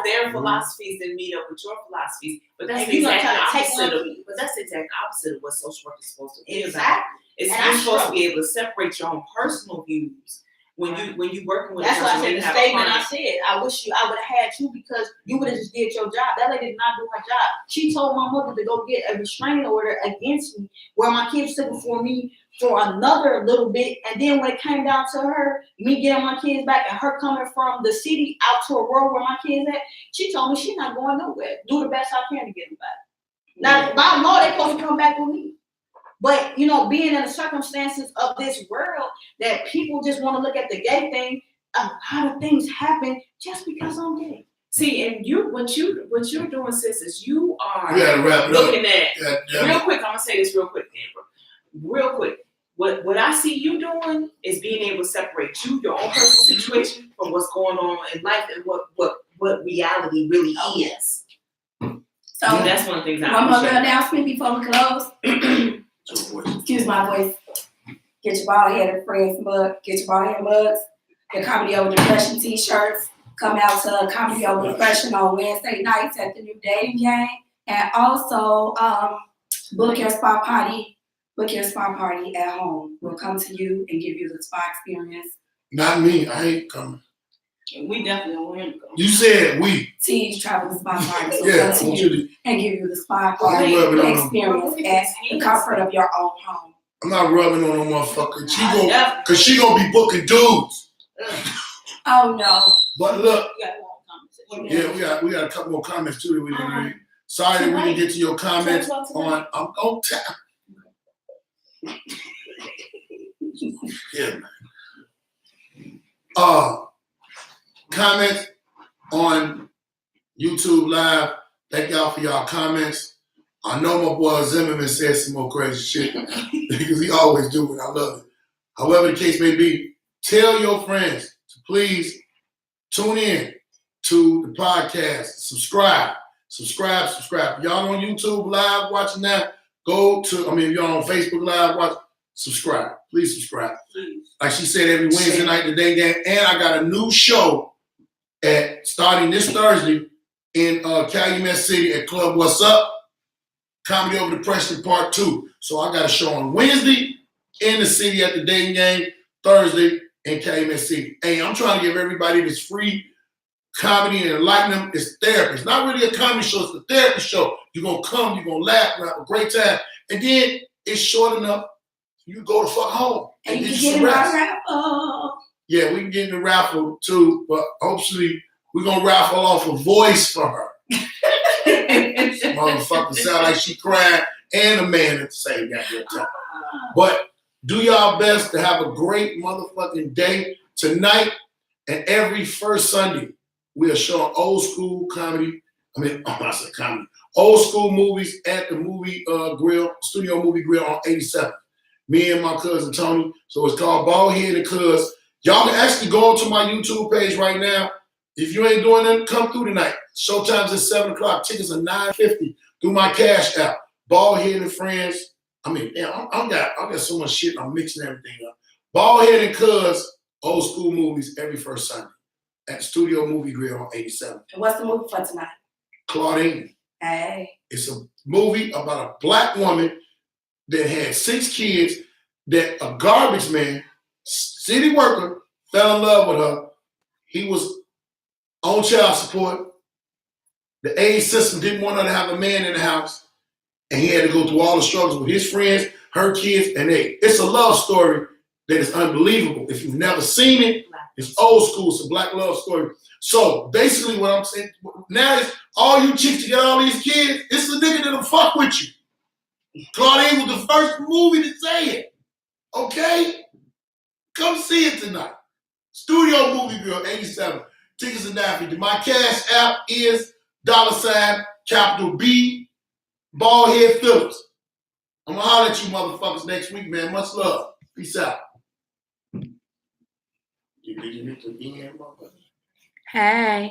their philosophies didn't meet up with your philosophies. But that's the exact opposite of what social work is supposed to be about. You're supposed to be able to separate your own personal views when you working with. That's why I said the statement I said. I wish I would have had you, because you would have just did your job. That lady did not do her job. She told my mother to go get a restraining order against me, where my kids took before me for another little bit, and then when it came down to her, me getting my kids back, and her coming from the city out to a world where my kids at, she told me she's not going nowhere. Do the best I can to get them back. Now, by law, they're supposed to come back with me. But, being in the circumstances of this world, that people just want to look at the gay thing, a lot of things happen just because I'm gay. See, and what you're doing, sis, is you are looking at real quick. I'm gonna say this real quick, Amber. Real quick. What I see you doing is being able to separate your own personal situation, from what's going on in life and what reality really is. So that's one of the things one more announcement before we close. Excuse my voice. Get your Baldhead friends mug. Get your Baldhead mugs. The Comedy Over Depression t-shirts. Come out to Comedy Over Depression on Wednesday nights at the new dating game. And also, book your spa party at home. We'll come to you and give you the spa experience. Not me. I ain't coming. We definitely don't want him to go. You said we. T's Travel Spa Party. So yeah, come to you and give you the spa party experience at the comfort of your own home. I'm not rubbing on no motherfucker. She gonna be booking dudes. Oh no. But look. Yeah, we got a couple more comments too that we didn't read. Sorry that we didn't get to your comments on. I'm on tap. Yeah, man. Comments on YouTube Live. Thank y'all for y'all comments. I know my boy Zimmerman said some more crazy shit because he always do it. I love it. However the case may be, tell your friends to please tune in to the podcast. Subscribe. Y'all on YouTube Live watching that, if you're on Facebook Live watching, subscribe. Please subscribe. Like she said, every Wednesday night, the day game. And I got a new show starting this Thursday in Calumet City at Club What's Up, Comedy Over Depression Part 2. So I got a show on Wednesday in the city at the dating game. Thursday in Calumet City. Hey, I'm trying to give everybody this free comedy and enlighten them. It's therapy. It's not really a comedy show. It's a therapy show. You're going to come. You're going to laugh. You're going to have a great time. And then it's short enough. You go the fuck home. And you can get in my raffle. Yeah, we can get in the raffle too. But hopefully we're going to raffle off a voice for her. Motherfucker sound like she crying and a man at the same goddamn time. But do y'all best to have a great motherfucking day tonight and every first Sunday. We are showing old school comedy. I said comedy. Old school movies at the movie grill, Studio Movie Grill on 87th. Me and my cousin Tony. So it's called Baldhead and Cuz. Y'all can actually go onto my YouTube page right now. If you ain't doing nothing, come through tonight. Showtime's at 7 o'clock. Tickets are $9.50 through my Cash App. Baldhead and Friends. I got so much shit. I'm mixing everything up. Baldhead and Cuz, old school movies every first Sunday at Studio Movie Grill on 87. And what's the movie for tonight? Claudine. Hey. It's a movie about a black woman that had 6 kids that a garbage man, city worker, fell in love with her. He was on child support. The age system didn't want her to have a man in the house. And he had to go through all the struggles with his friends, her kids, and it's a love story that is unbelievable. If you've never seen it, it's old school. It's a black love story. So basically what I'm saying now is all you chicks to get all these kids, it's the nigga that'll fuck with you. Claudine was the first movie to say it. Okay? Come see it tonight. Studio Movie Grill, 87. Tickets are $9.50. My Cash App is $B Baldhead Phillips. I'm gonna holler at you motherfuckers next week, man. Much love. Peace out. Hey.